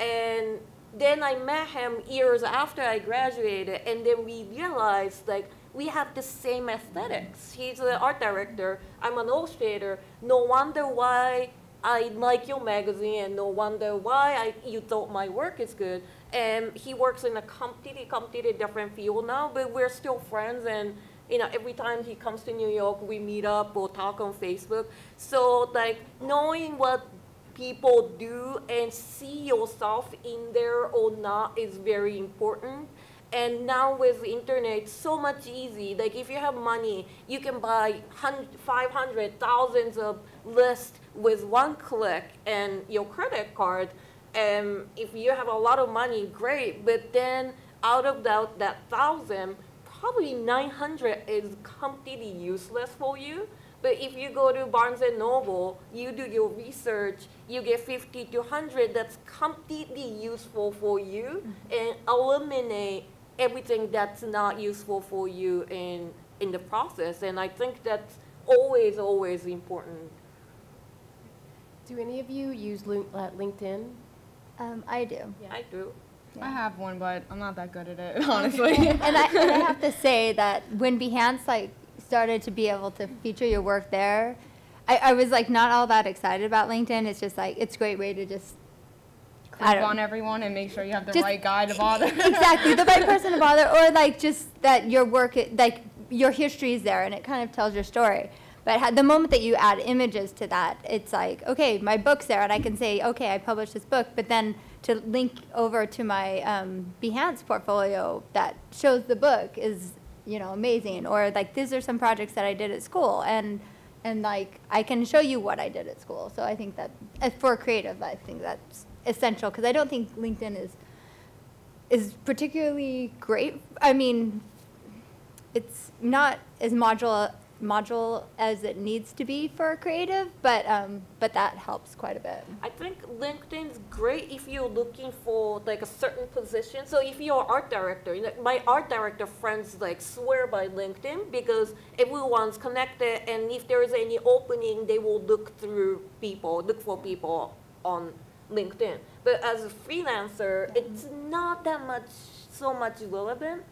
And then I met him years after I graduated, and then we realized we have the same aesthetics. He's an art director, I'm an illustrator. No wonder why I like your magazine, and no wonder why you thought my work is good. And he works in a completely different field now, but we're still friends, and every time he comes to New York, we meet up or talk on Facebook. So knowing what people do and see yourself in there or not is very important. And now with the internet, it's so much easy. If you have money, you can buy 500, thousands of lists with one click and your credit card. And if you have a lot of money, great. But then out of that 1,000, probably 900 is completely useless for you. But if you go to Barnes and Noble, you do your research, you get 50 to 100 that's completely useful for you, and eliminate everything that's not useful for you in the process. And I think that's always, always important. Do any of you use LinkedIn? I do. Yeah. I do. I have one, but I'm not that good at it, honestly. and I have to say that when Behance started to be able to feature your work there, I was not all that excited about LinkedIn. It's just it's a great way to just click on everyone and make sure you have the right guy to bother. Exactly, the right person to bother, or just that your work, your history is there and it kind of tells your story. But the moment that you add images to that, it's okay, my book's there, and I can say, okay, I published this book, but then to link over to my Behance portfolio that shows the book is, amazing. Or these are some projects that I did at school, and I can show you what I did at school. So I think that for creative, I think that's essential, because I don't think LinkedIn is particularly great. I mean, it's not as module as it needs to be for creative, but that helps quite a bit. I think LinkedIn's great if you're looking for a certain position. So if you're an art director, my art director friends swear by LinkedIn, because everyone's connected, and if there's any opening, they will look for people on LinkedIn. But as a freelancer, it's not that so much relevant.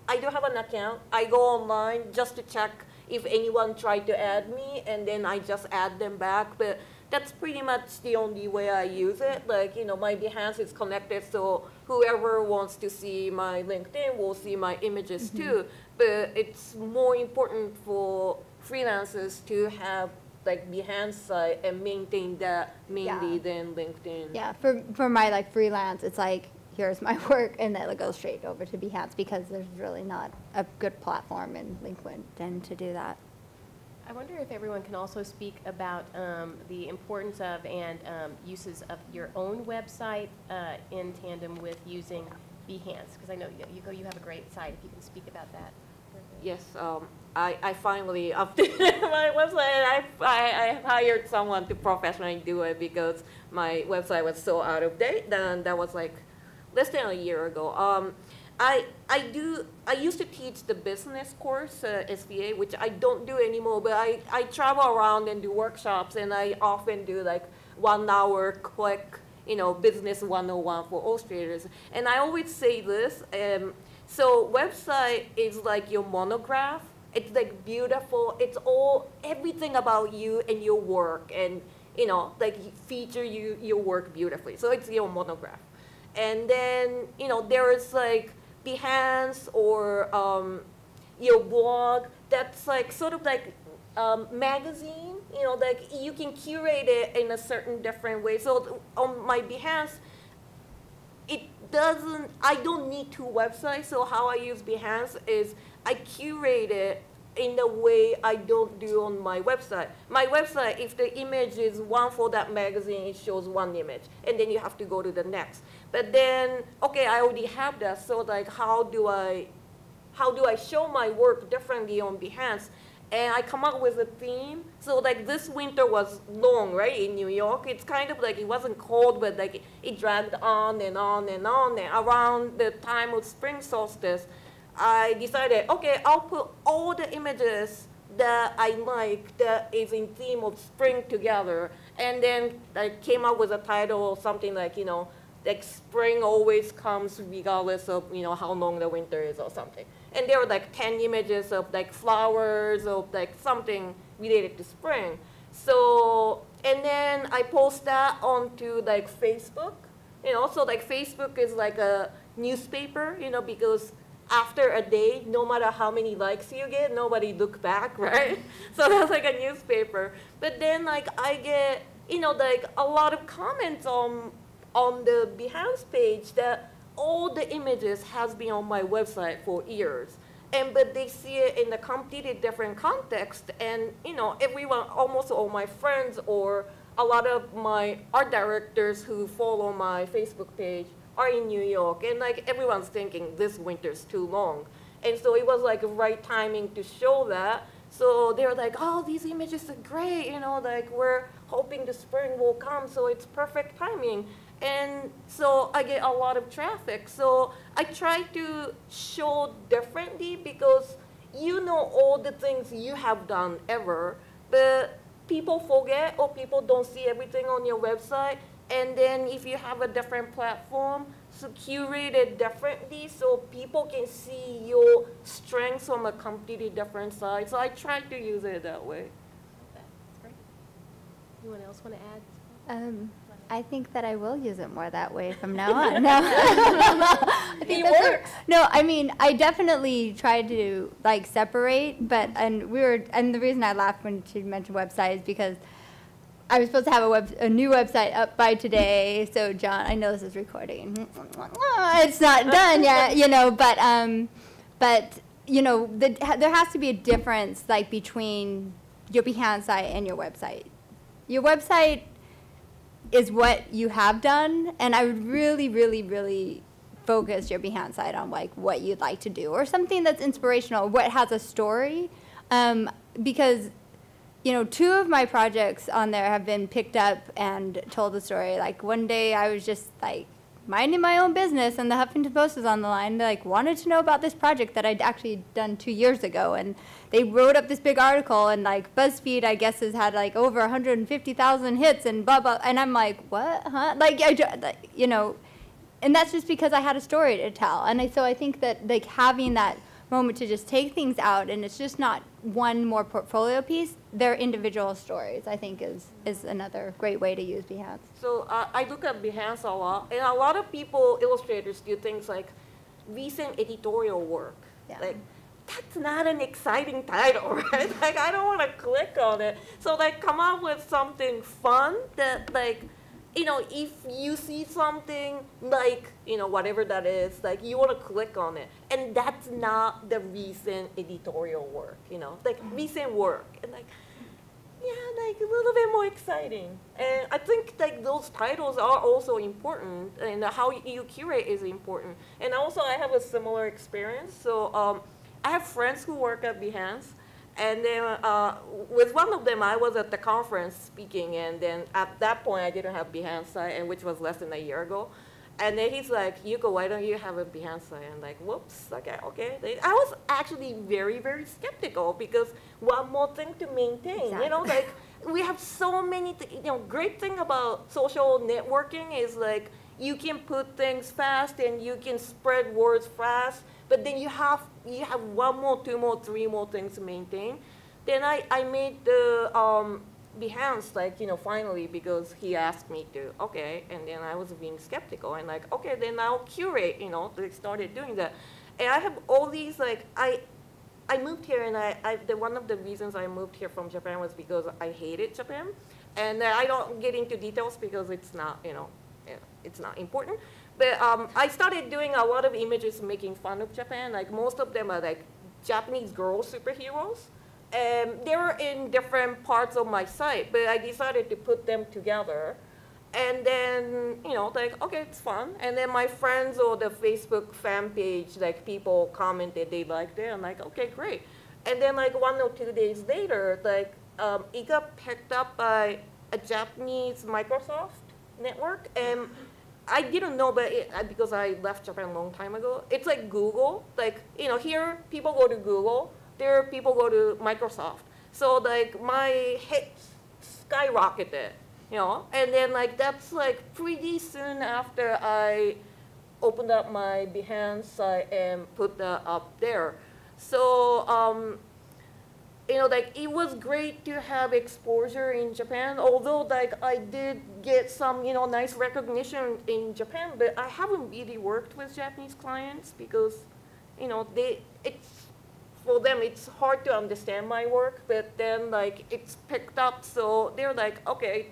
I do have an account. I go online just to check if anyone tried to add me, and then I just add them back. But that's pretty much the only way I use it. My Behance is connected, so whoever wants to see my LinkedIn will see my images too. But it's more important for freelancers to have Behance site and maintain that mainly than LinkedIn. Yeah, for my freelance, it's here's my work, and then it goes straight over to Behance, because there's really not a good platform in LinkedIn to do that. I wonder if everyone can also speak about the importance of and uses of your own website in tandem with using Behance, because I know, Yuko, you have a great site, if you can speak about that. Yes, I finally updated my website. I hired someone to professionally do it, because my website was so out of date. Then that was less than a year ago. I used to teach the business course, SVA, which I don't do anymore, but I travel around and do workshops, and I often do 1 hour quick, business 101 for illustrators. And I always say this, so website is your monograph, It's like beautiful. It's all, everything about you and your work, and you know, like feature your work beautifully. So it's your monograph. And then, you know, there is like Behance or your blog that's like sort of like magazine, you know, like you can curate it in a certain different way. So on my Behance, I don't need 2 websites. So how I use Behance is I curate it in the way I don't do on my website. My website, if the image is one for that magazine, it shows one image, and then you have to go to the next. But then, okay, I already have that, so like how do I show my work differently on Behance? And I come up with a theme. So like this winter was long, right, in New York. It's kind of like, it wasn't cold, but like it dragged on and on and on. And around the time of spring solstice, I decided, okay, I'll put all the images that I like that is in theme of spring together. And then I came up with a title or something like, you know, like spring always comes regardless of, you know, how long the winter is or something. And there were like 10 images of like flowers or like something related to spring. So, and then I post that onto like Facebook, you know, so like Facebook is like a newspaper, you know, because after a day, no matter how many likes you get, nobody look back, right? So that's like a newspaper. But then like I get, you know, like a lot of comments on the Behance page that all the images has been on my website for years. But they see it in a completely different context. And, you know, everyone, almost all my friends or a lot of my art directors who follow my Facebook page are in New York, and like everyone's thinking this winter's too long. And so it was like the right timing to show that. So they're like, oh, these images are great, you know, like we're hoping the spring will come, so it's perfect timing. And so I get a lot of traffic. So I try to show differently because you know all the things you have done ever, but people forget or people don't see everything on your website. And then if you have a different platform, so curate it differently so people can see your strengths from a completely different side. So I try to use it that way. That's great. Anyone else want to add? I think that I will use it more that way from now on. No. I think it works. No, I mean, I definitely tried to like separate, but and the reason I laughed when she mentioned website is because I was supposed to have a new website up by today. So John, I know this is recording. It's not done yet, you know, but you know, there has to be a difference like between your Behance site and your website. Your website is what you have done, and I would really, really, really focus your Behance site on like what you'd like to do or something that's inspirational, what has a story, because you know, 2 of my projects on there have been picked up and told the story. Like one day I was just like minding my own business and the Huffington Post was on the line. They like wanted to know about this project that I'd actually done 2 years ago, and they wrote up this big article, and like BuzzFeed I guess has had like over 150,000 hits and blah blah, and I'm like, what, huh? Like you know, and that's just because I had a story to tell. And so I think that like having that moment to just take things out, and it's just not one more portfolio piece, they're individual stories, I think is another great way to use Behance. So I look at Behance a lot, and a lot of people, illustrators, do things like recent editorial work. Yeah. Like, that's not an exciting title, right? Like, I don't want to click on it. So like, come up with something fun that like, you know, if you see something like, you know, whatever that is, like you want to click on it. And that's not the recent editorial work, you know, like recent work. And like, yeah, like a little bit more exciting. And I think like those titles are also important, and how you curate is important. And also I have a similar experience. So I have friends who work at Behance. And then with one of them, I was at the conference speaking, and then at that point, I didn't have Behance site, and which was less than a year ago. And then he's like, Yuko, why don't you have a Behance site? And I'm like, whoops, okay. I was actually very, very skeptical because one more thing to maintain, exactly. You know, like we have so many, great thing about social networking is like, you can put things fast and you can spread words fast, but then you have one more, two more, three more things to maintain. Then I made the Behance, like, finally, because he asked me to, okay, and then I was being skeptical, and like, okay, then I'll curate, they started doing that. And I have all these, like, I moved here, and one of the reasons I moved here from Japan was because I hated Japan. And I don't get into details because it's not, it's not important. But I started doing a lot of images making fun of Japan. Like, most of them are like Japanese girl superheroes. They're in different parts of my site, but I decided to put them together. And then, like, okay, it's fun. And then my friends or the Facebook fan page, like, people commented they liked it. I'm like, okay, great. And then, like, 1 or 2 days later, like, it got picked up by a Japanese Microsoft network. And I didn't know, but because I left Japan a long time ago, it's like Google. Like, here people go to Google. There people go to Microsoft. So, like, my hits skyrocketed. And then, like, that's like pretty soon after I opened up my Behance site and put that up there. So, like, it was great to have exposure in Japan, although, like, I did get some, nice recognition in Japan, but I haven't really worked with Japanese clients because, for them, it's hard to understand my work, but then, like, it's picked up, so they're like, okay,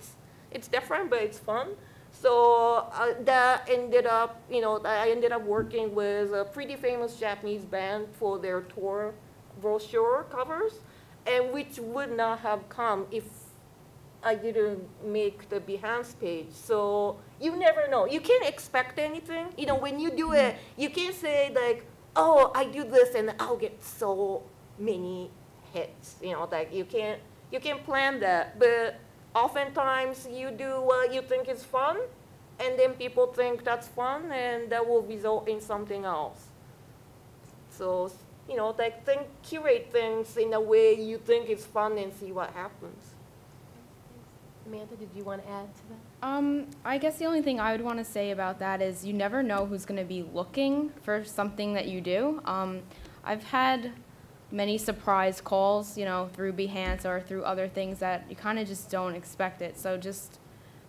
it's different, but it's fun. So that ended up, I ended up working with a pretty famous Japanese band for their tour brochure covers, and which would not have come if I didn't make the Behance page. So you never know. You can't expect anything. When you do it, you can't say, like, oh, I do this and I'll get so many hits. Like, you can't plan that. But oftentimes you do what you think is fun, and then people think that's fun, and that will result in something else. So, like, curate things in a way you think is fun and see what happens. Amanda, did you want to add to that? I guess the only thing I would want to say about that is you never know who's going to be looking for something that you do. I've had many surprise calls, through Behance or through other things that you kind of just don't expect it. So just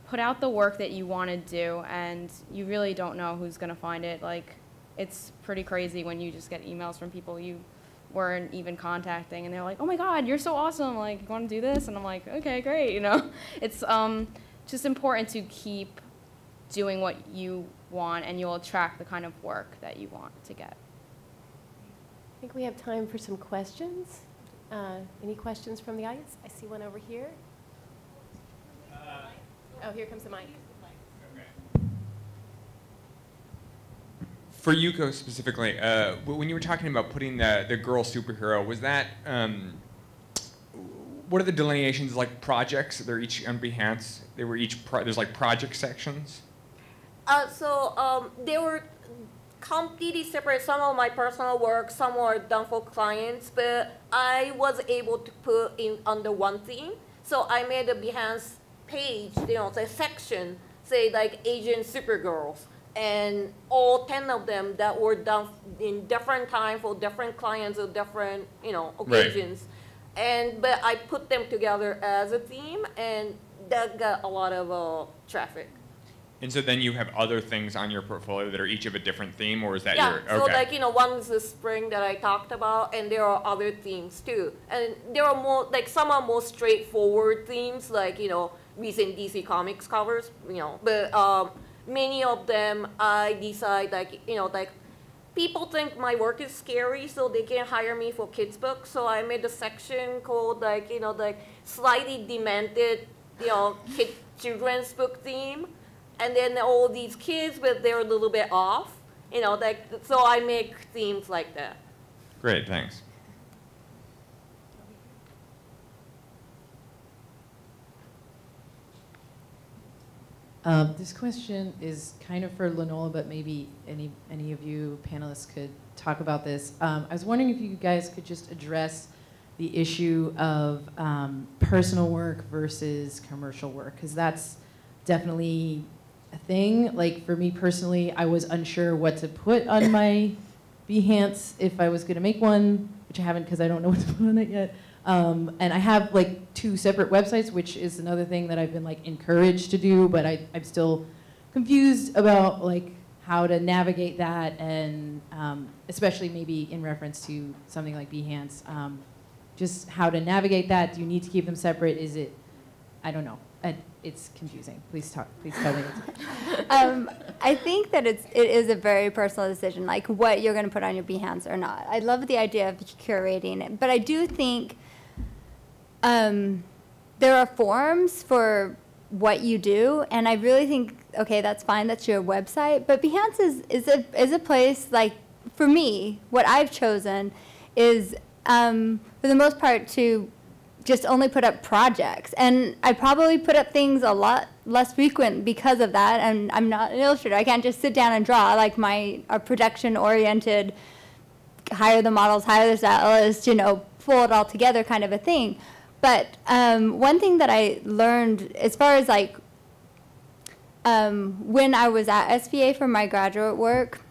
put out the work that you want to do, and you really don't know who's going to find it. Like, it's pretty crazy when you just get emails from people you weren't even contacting, and they're like, oh my God, you're so awesome, like, you want to do this? And I'm like, okay, great, It's just important to keep doing what you want, and you'll attract the kind of work that you want to get. I think we have time for some questions. Any questions from the audience? I see one over here. Oh, here comes the mic. For Yuko specifically, when you were talking about putting the girl superhero, was that, what are the delineations, like projects? They're each on Behance, there's like project sections? They were completely separate. Some of my personal work, some were done for clients, but I was able to put in under one theme. So I made a Behance page, a section, say like Asian Supergirls. And all 10 of them that were done in different time for different clients or different, occasions. Right. But I put them together as a theme, and that got a lot of traffic. And so then you have other things on your portfolio that are each of a different theme, or is that your? Yeah, okay. So one is the spring that I talked about, and there are other themes too. And there are more, some are more straightforward themes, like, recent DC Comics covers, but many of them, I decide, people think my work is scary, so they can't hire me for kids' books. So I made a section called, slightly demented, children's book theme. And then all these kids, but they're a little bit off, so I make themes like that. Great, thanks. This question is kind of for NOLA, but maybe any of you panelists could talk about this. I was wondering if you guys could just address the issue of personal work versus commercial work, because that's definitely a thing. Like for me personally, I was unsure what to put on my Behance if I was going to make one, which I haven't because I don't know what to put on it yet. And I have like 2 separate websites, which is another thing that I've been like encouraged to do, but I'm still confused about like how to navigate that, and especially maybe in reference to something like Behance, just how to navigate that. Do you need to keep them separate? Is it, I don't know. It's confusing. Please tell me. I think that it is a very personal decision, like what you're going to put on your Behance or not. I love the idea of curating it, but I do think there are forms for what you do, and I really think, okay, that's fine, that's your website, but Behance is a place, like, for me, what I've chosen is, for the most part, to just only put up projects, and I probably put up things a lot less frequent because of that, and I'm not an illustrator. I can't just sit down and draw, like a production-oriented, hire the models, hire the stylists, pull it all together kind of a thing. But one thing that I learned as far as like when I was at SVA for my graduate work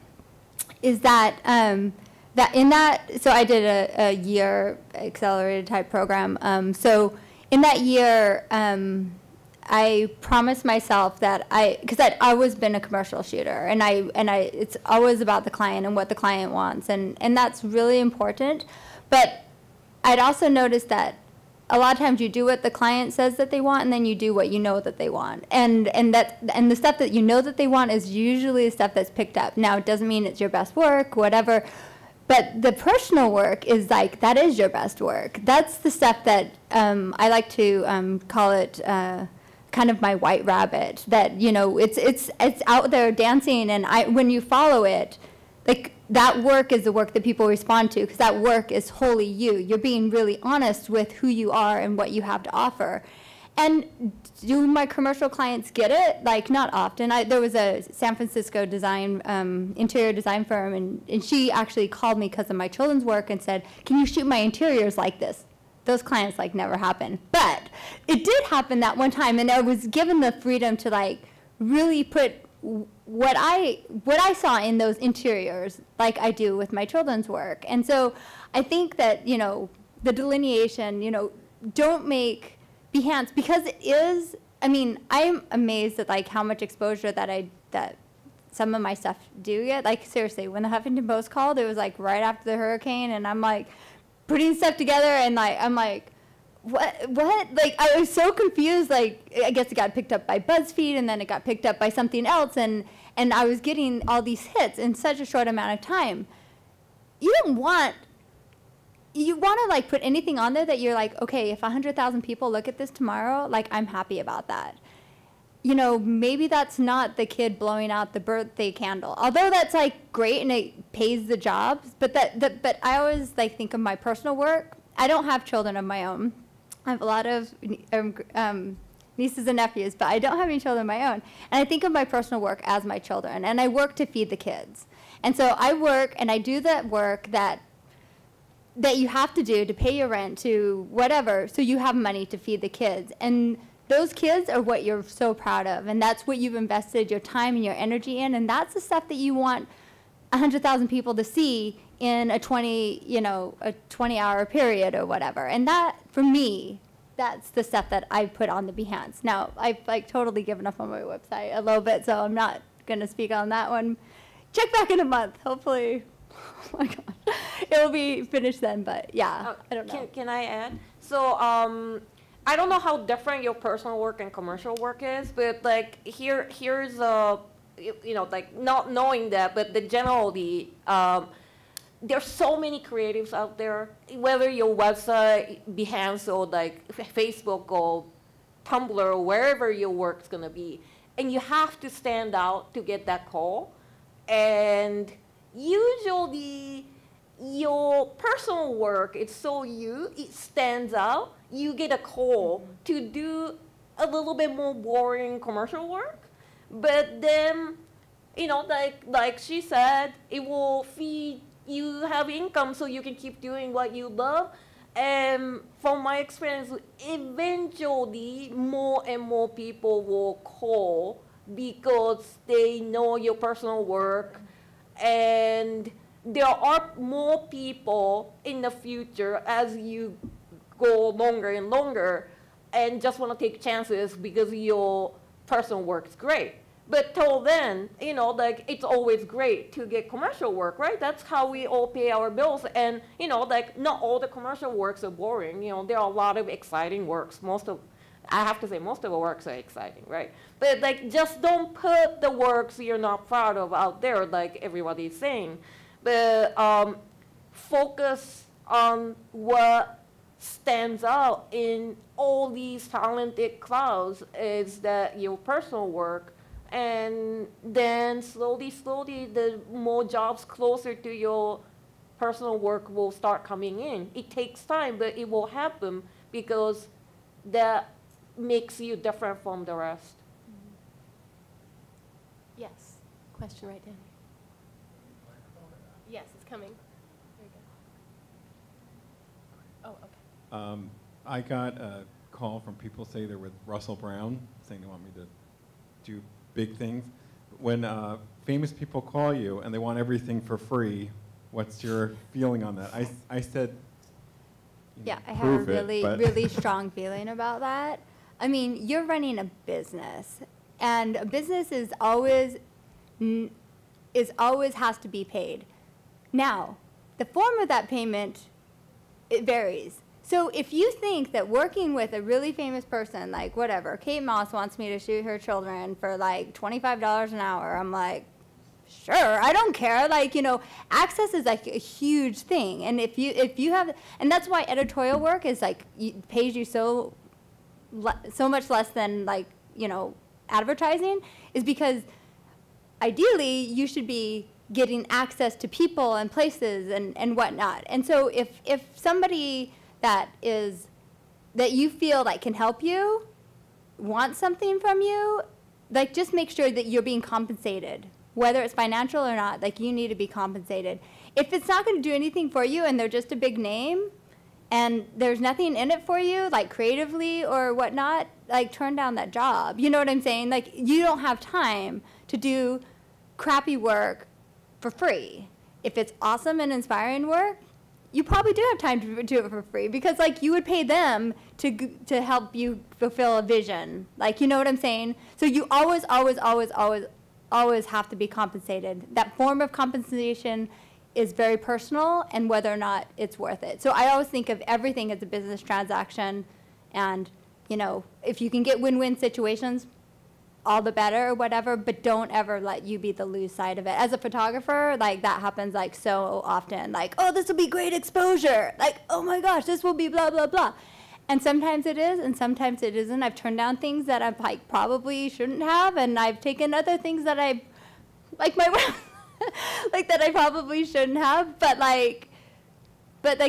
is that so I did a year accelerated type program. So in that year, I promised myself that because I'd always been a commercial shooter, and it's always about the client and what the client wants, and that's really important. But I'd also noticed that a lot of times you do what the client says that they want, and then you do what you know that they want. And the stuff that you know that they want is usually the stuff that's picked up. Now, it doesn't mean it's your best work, whatever, but the personal work is like, that is your best work. That's the stuff that I like to call it kind of my white rabbit, that, it's out there dancing, and when you follow it, like, that work is the work that people respond to, because that work is wholly you. You're being really honest with who you are and what you have to offer. And do my commercial clients get it? Like, not often. There was a San Francisco interior design firm, and she actually called me because of my children's work and said, can you shoot my interiors like this? Those clients, like, never happen. But it did happen that one time, and I was given the freedom to, like, really put what I saw in those interiors, like I do with my children's work. And so I think that, the delineation, don't make Behance, because it is, I'm amazed at like how much exposure that some of my stuff do get. Like, seriously, when the Huffington Post called, it was like right after the hurricane, and I'm like putting stuff together, and like, I'm like, what? Like, I was so confused. Like, I guess it got picked up by BuzzFeed, and then it got picked up by something else, and I was getting all these hits in such a short amount of time. You want to like put anything on there that you're like, okay, if 100,000 people look at this tomorrow, like, I'm happy about that. Maybe that's not the kid blowing out the birthday candle, although that's like great and it pays the jobs. But but I always like think of my personal work. I don't have children of my own. I have a lot of nieces and nephews, but I don't have any children of my own. And I think of my personal work as my children, and I work to feed the kids. And so I work, and I do that work that you have to do to pay your rent, to whatever, so you have money to feed the kids. And those kids are what you're so proud of, and that's what you've invested your time and your energy in, and that's the stuff that you want 100,000 people to see in a 20-hour period or whatever. And that, for me, that's the stuff that I put on the Behance. Now, I've like totally given up on my website a little bit, so I'm not going to speak on that one. Check back in a month, hopefully. Oh my God, it'll be finished then. But yeah, I don't know. Can I add? So I don't know how different your personal work and commercial work is, but like here's like not knowing that, but the generally. There's so many creatives out there, whether your website, Behance, or like Facebook or Tumblr, or wherever your work's gonna be, and you have to stand out to get that call. And usually, your personal work, it stands out. You get a call to do a little bit more boring commercial work, but then, like she said, it will feed. You have income so you can keep doing what you love. And from my experience, eventually more and more people will call because they know your personal work, and there are more people in the future as you go longer and longer and just want to take chances because your personal work is great. But till then, you know, like, it's always great to get commercial work, right? That's how we all pay our bills. And, you know, like, not all the commercial works are boring. You know, there are a lot of exciting works. I have to say, most of the works are exciting, right? But, like, just don't put the works you're not proud of out there, like everybody's saying. But focus on what stands out in all these talented clouds is that your personal work. And then slowly, the more jobs closer to your personal work will start coming in. It takes time, but it will happen because that makes you different from the rest. Yes, question right down here. Yes, it's coming. There you go. Oh, okay. I got a call from people say they're with Russell Brown, saying they want me to do big things. When famous people call you and they want everything for free, what's your feeling on that? I said, yeah, I have a really strong feeling about that. I mean, you're running a business, and a business is always has to be paid. Now, the form of that payment, it varies. So if you think that working with a really famous person, like whatever, Kate Moss wants me to shoot her children for like $25 an hour, I'm like, sure, I don't care. Like, you know, access is like a huge thing. And if you have, and that's why editorial work is like, pays you so much less than, like, you know, advertising, is because ideally you should be getting access to people and places and whatnot. And so if somebody that you feel like can help you, wants something from you, like, just make sure that you're being compensated. Whether it's financial or not, like, you need to be compensated. If it's not going to do anything for you and they're just a big name and there's nothing in it for you, like creatively or whatnot, like, turn down that job. You know what I'm saying? Like, you don't have time to do crappy work for free. If it's awesome and inspiring work, you probably do have time to do it for free, because, like, you would pay them to help you fulfill a vision. Like, you know what I'm saying? So you always have to be compensated. That form of compensation is very personal, and whether or not it's worth it. So I always think of everything as a business transaction, and, you know, if you can get win-win situations, all the better or whatever, but don't ever let you be the lose side of it. As a photographer, like, that happens, like, so often. Like, oh, this will be great exposure. Like, oh my gosh, this will be blah, blah, blah. And sometimes it is, and sometimes it isn't. I've turned down things that I, like, probably shouldn't have, and I've taken other things that I, like my like, that I probably shouldn't have, but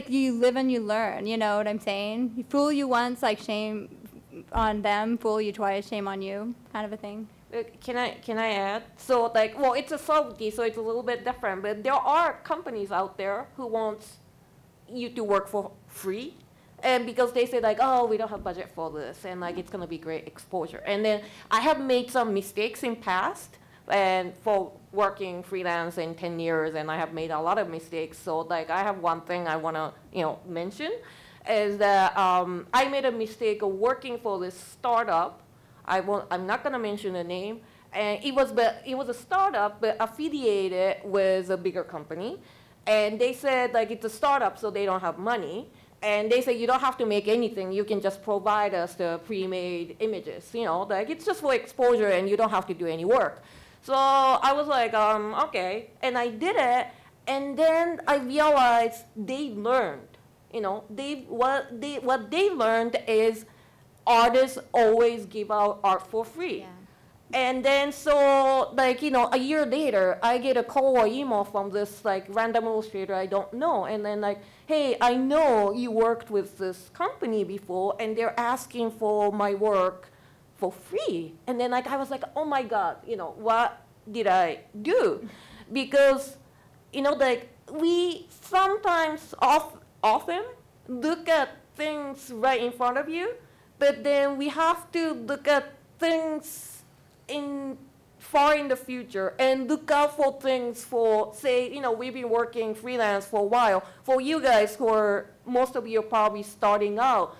you live and you learn, you know what I'm saying? You fool you once, like, shame on them, fool you twice, shame on you, kind of a thing. Can I add? So, like, well, it's a subtlety, so it's a little bit different, but there are companies out there who want you to work for free, and because they say, like, oh, we don't have budget for this, and, like, it's going to be great exposure. And then I have made some mistakes in past, and for working freelance in 10 years, and I have made a lot of mistakes. So, like, I have one thing I want to, you know, mention, is that I made a mistake of working for this startup. I'm not going to mention the name. And it was a startup, but affiliated with a bigger company. And they said, like, it's a startup, so they don't have money. And they say, you don't have to make anything. You can just provide us the pre-made images. You know, like, it's just for exposure, and you don't have to do any work. So I was like, okay. And I did it. And then I realized they learned. You know, what they learned is artists always give out art for free. Yeah. And then so, like, you know, a year later, I get a call or email from this, like, random illustrator I don't know. And then, like, hey, I know you worked with this company before, and they're asking for my work for free. And then, like, I was like, oh my God, you know, what did I do? Because, you know, like, we sometimes often look at things right in front of you, but then we have to look at things far in the future and look out for things for, say, we've been working freelance for a while. For you guys most of you are probably starting out.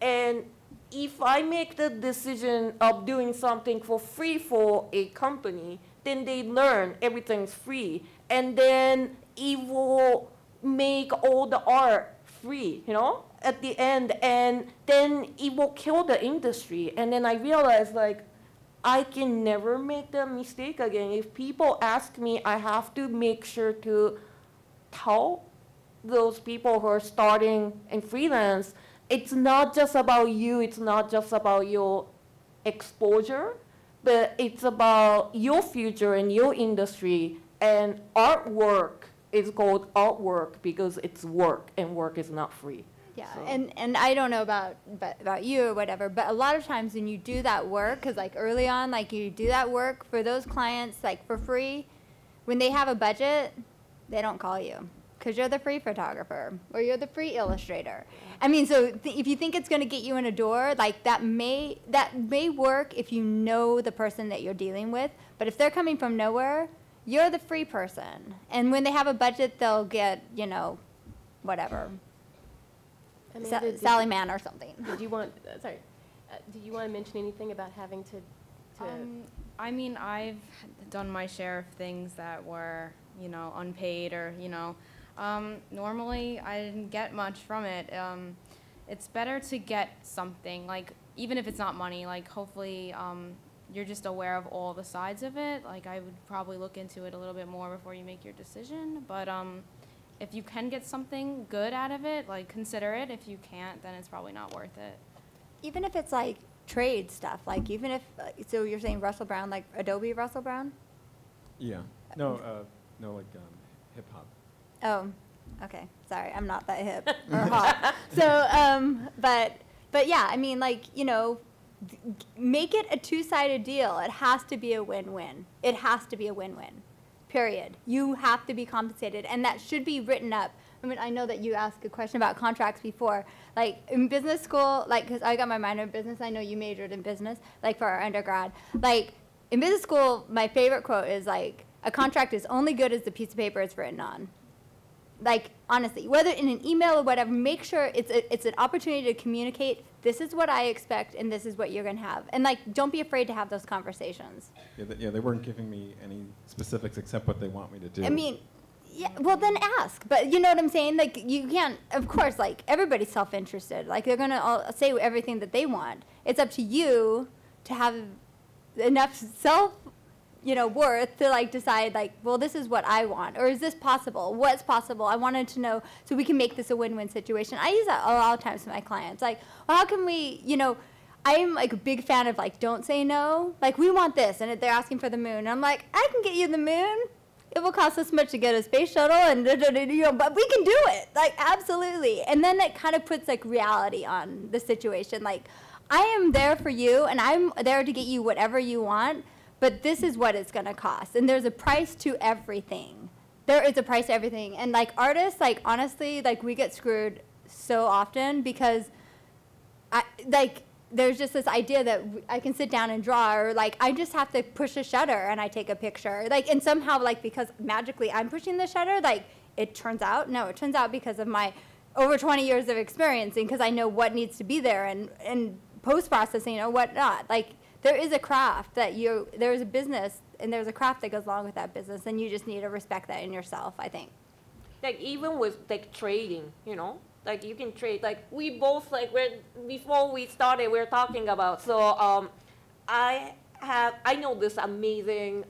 And if I make the decision of doing something for free for a company, then they learn everything's free. And then it will make all the art free, at the end. And then it will kill the industry. And then I realized, I can never make that mistake again. If people ask me, I have to make sure to tell those people who are starting in freelance, it's not just about you, it's not just about your exposure, but it's about your future and your industry. And artwork is called artwork because it's work, and work is not free. Yeah, So. and I don't know about you or whatever, but a lot of times when you do that work, because early on, you do that work for those clients for free, when they have a budget, they don't call you because you're the free photographer or you're the free illustrator. I mean, so if you think it's going to get you in a door, that may work if you know the person that you're dealing with, but if they're coming from nowhere, you're the free person. And when they have a budget, they'll get, whatever. Sally Man or something. Did you want? Did you want to mention anything about having to? I mean, I've done my share of things that were, unpaid or, normally I didn't get much from it. It's better to get something, even if it's not money, hopefully you're just aware of all the sides of it. I would probably look into it a little bit more before you make your decision. But if you can get something good out of it, consider it. If you can't, then it's probably not worth it. Even if it's trade stuff, even if, so you're saying Russell Brown, Adobe Russell Brown? Yeah. No, hip hop. Oh, okay. Sorry, I'm not that hip or hot. So, but yeah, I mean, make it a two-sided deal. It has to be a win-win. It has to be a win-win. Period. You have to be compensated, and that should be written up. I mean, I know that you asked a question about contracts before. In business school, because I got my minor in business, I know you majored in business, for our undergrad. In business school, my favorite quote is, a contract is only good as the piece of paper it's written on. Honestly, whether in an email or whatever, make sure it's an opportunity to communicate, this is what I expect, and this is what you're going to have. And, don't be afraid to have those conversations. Yeah, they weren't giving me any specifics except what they want me to do. I mean, yeah, well, then ask. But you know what I'm saying? You can't, of course, everybody's self-interested. They're going to all say everything that they want. It's up to you to have enough worth to decide well, this is what I want, or is this possible? What's possible? I wanted to know so we can make this a win-win situation. I use that a lot of times with my clients. Well, how can we, I'm a big fan of don't say no. We want this, and they're asking for the moon. And I'm I can get you the moon. It will cost us much to get a space shuttle, and but we can do it. Absolutely. And then it kind of puts reality on the situation. I am there for you, and I'm there to get you whatever you want. But this is what it's going to cost. And there's a price to everything. There is a price to everything. And artists, honestly, we get screwed so often because there's just this idea that I can sit down and draw, or I just have to push a shutter and I take a picture. And somehow because magically I'm pushing the shutter, it turns out, no, it turns out because of my over 20 years of experience and because I know what needs to be there and post-processing or whatnot. There is a craft there is a business, and there's a craft that goes along with that business, and you just need to respect that in yourself, I think. Even with trading, you can trade. We both before we started, we were talking about. So I know this amazing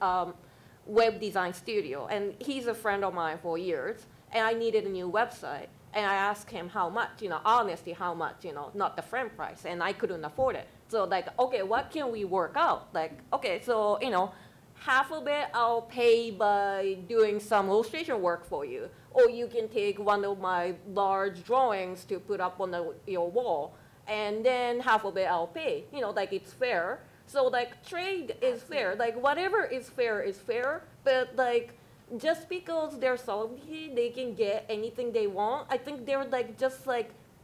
web design studio, and he's a friend of mine for years, and I needed a new website. And I asked him how much, honestly, how much, not the friend price, and I couldn't afford it. So okay, what can we work out? Okay, so, half of it I'll pay by doing some illustration work for you. Or you can take one of my large drawings to put up on your wall, and then half of it I'll pay. It's fair. So trade is fair. Whatever is fair, but just because they're celebrity, they can get anything they want. I think they're just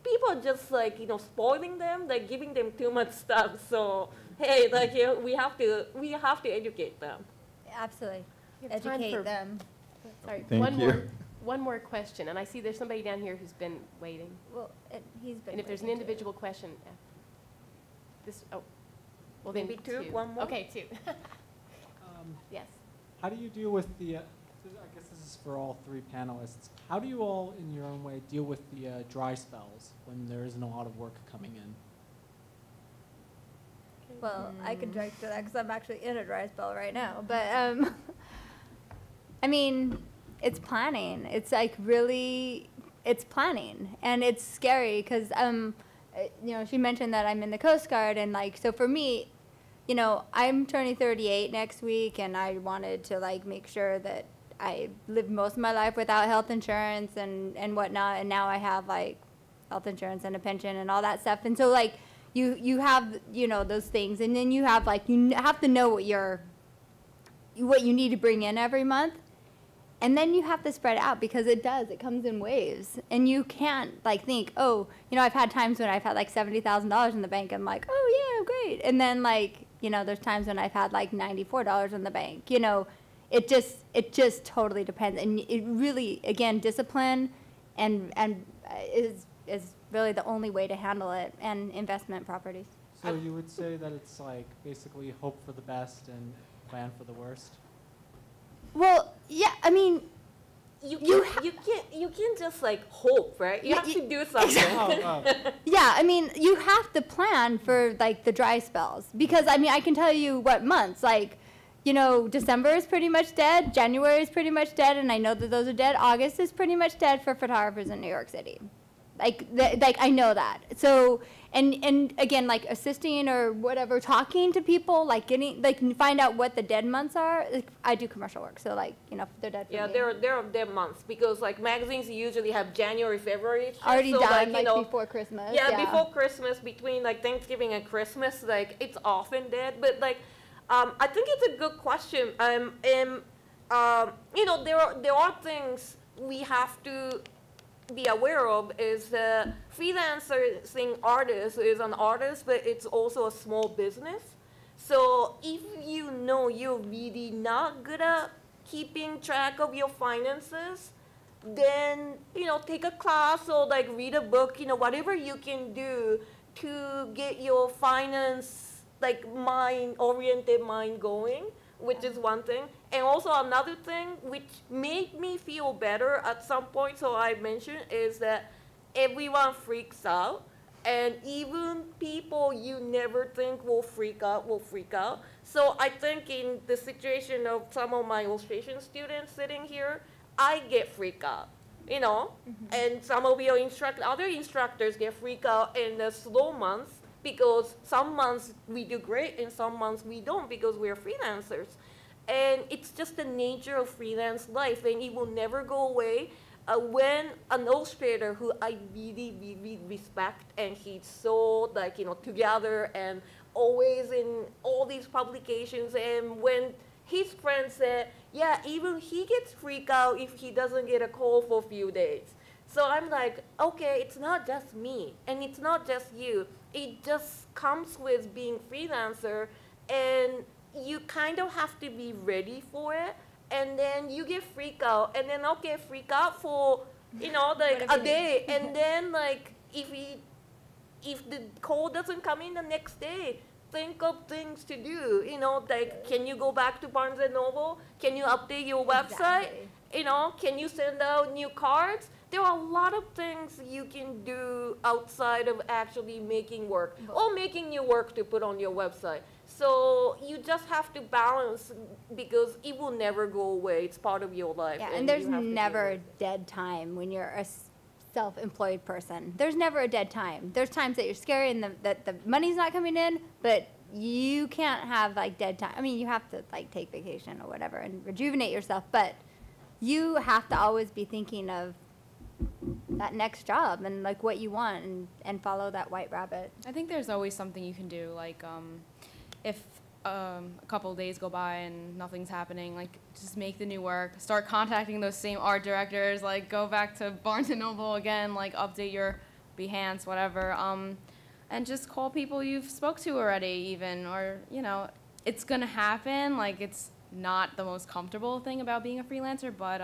people are just like, spoiling them, like giving them too much stuff. So, hey, like, we have to educate them. Absolutely. We have time Educate for- them. Sorry, Thank you. one more question, and I see there's somebody down here who's been waiting. Well, he's been. And if there's an waiting too. individual question, well then Maybe two, one more? Okay, two. Yes. How do you deal with the, I guess this is for all three panelists, how do you all, in your own way, deal with the dry spells when there isn't a lot of work coming in? Well, I can direct to that because I'm actually in a dry spell right now. But I mean, it's planning. It's like really, it's planning, and it's scary because she mentioned that I'm in the Coast Guard, and like so for me, I'm turning 38 next week, and I wanted to like make sure that I lived most of my life without health insurance and whatnot, and now I have like health insurance and a pension and all that stuff, and so like. You have those things, and then you have like you have to know what you need to bring in every month, and then you have to spread it out because it comes in waves, and you can't like think, oh, I've had times when I've had like $70,000 in the bank. I'm like, oh yeah, great, and then like there's times when I've had like $94 in the bank. It just totally depends, and it really again discipline, and is really the only way to handle it, and investment properties. So you would say that it's like basically hope for the best and plan for the worst? Well, yeah, I mean, you can't just like hope, right? You have to do something. Yeah, I mean, you have to plan for like the dry spells, because I mean, I can tell you what months, like, December is pretty much dead, January is pretty much dead, and I know that those are dead. August is pretty much dead for photographers in New York City. Like I know that. So, and again, like assisting or whatever, talking to people, like find out what the dead months are. Like, I do commercial work, so like, they're dead for me. there are dead months because like magazines usually have January, February. Already so, done, like, before Christmas. Yeah, before Christmas, between like Thanksgiving and Christmas, like it's often dead. But like, I think it's a good question. There are things we have to be aware of. Is the freelancing artist is an artist, but it's also a small business. So if you're really not good at keeping track of your finances, then take a class or like read a book, whatever you can do to get your finance like oriented mind going, which is one thing. And also another thing which made me feel better at some point, so I mentioned, is that everyone freaks out. And even people you never think will freak out. So I think in the situation of some of my illustration students sitting here, I get freaked out, and some of your other instructors get freaked out in the slow months, because some months we do great and some months we don't because we're freelancers. And it's just the nature of freelance life, and it will never go away. When an illustrator who I really, really respect, and he's so like, together and always in all these publications, and when his friend said, yeah, even he gets freaked out if he doesn't get a call for a few days. So I'm like, okay, it's not just me, and it's not just you. It just comes with being freelancer, and you kind of have to be ready for it. And then you get freaked out, and then okay, freak out for like a day, and then like if the call doesn't come in the next day, think of things to do. Like, can you go back to Barnes and Noble? Can you update your website? Exactly. Can you send out new cards? There are a lot of things you can do outside of actually making work or making new work to put on your website. So you just have to balance, because it will never go away. It's part of your life. Yeah, and there's never a dead time when you're a self-employed person. There's never a dead time. There's times that you're scary and that the money's not coming in, but you can't have like dead time. I mean, you have to like take vacation or whatever and rejuvenate yourself, but you have to always be thinking of that next job and like what you want, and follow that white rabbit. I think there's always something you can do, like if a couple of days go by and nothing's happening, like just make the new work, start contacting those same art directors, like go back to Barnes & Noble again, like update your Behance, whatever, and just call people you've spoke to already even, or, you know, it's going to happen. Like, it's not the most comfortable thing about being a freelancer, but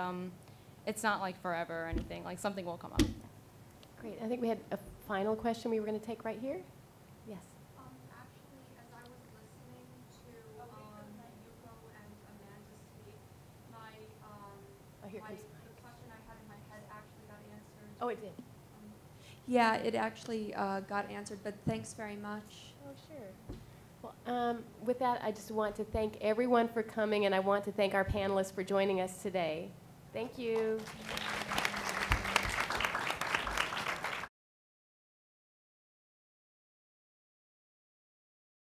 it's not like forever or anything. Like, something will come up. Great. I think we had a final question we were going to take right here. Yes. Actually, as I was listening to Yuko and Amanda speak, the question I had in my head actually got answered. Oh, it did. Yeah, it actually got answered, but thanks very much. Oh, sure. Well, with that, I just want to thank everyone for coming, and I want to thank our panelists for joining us today. Thank you.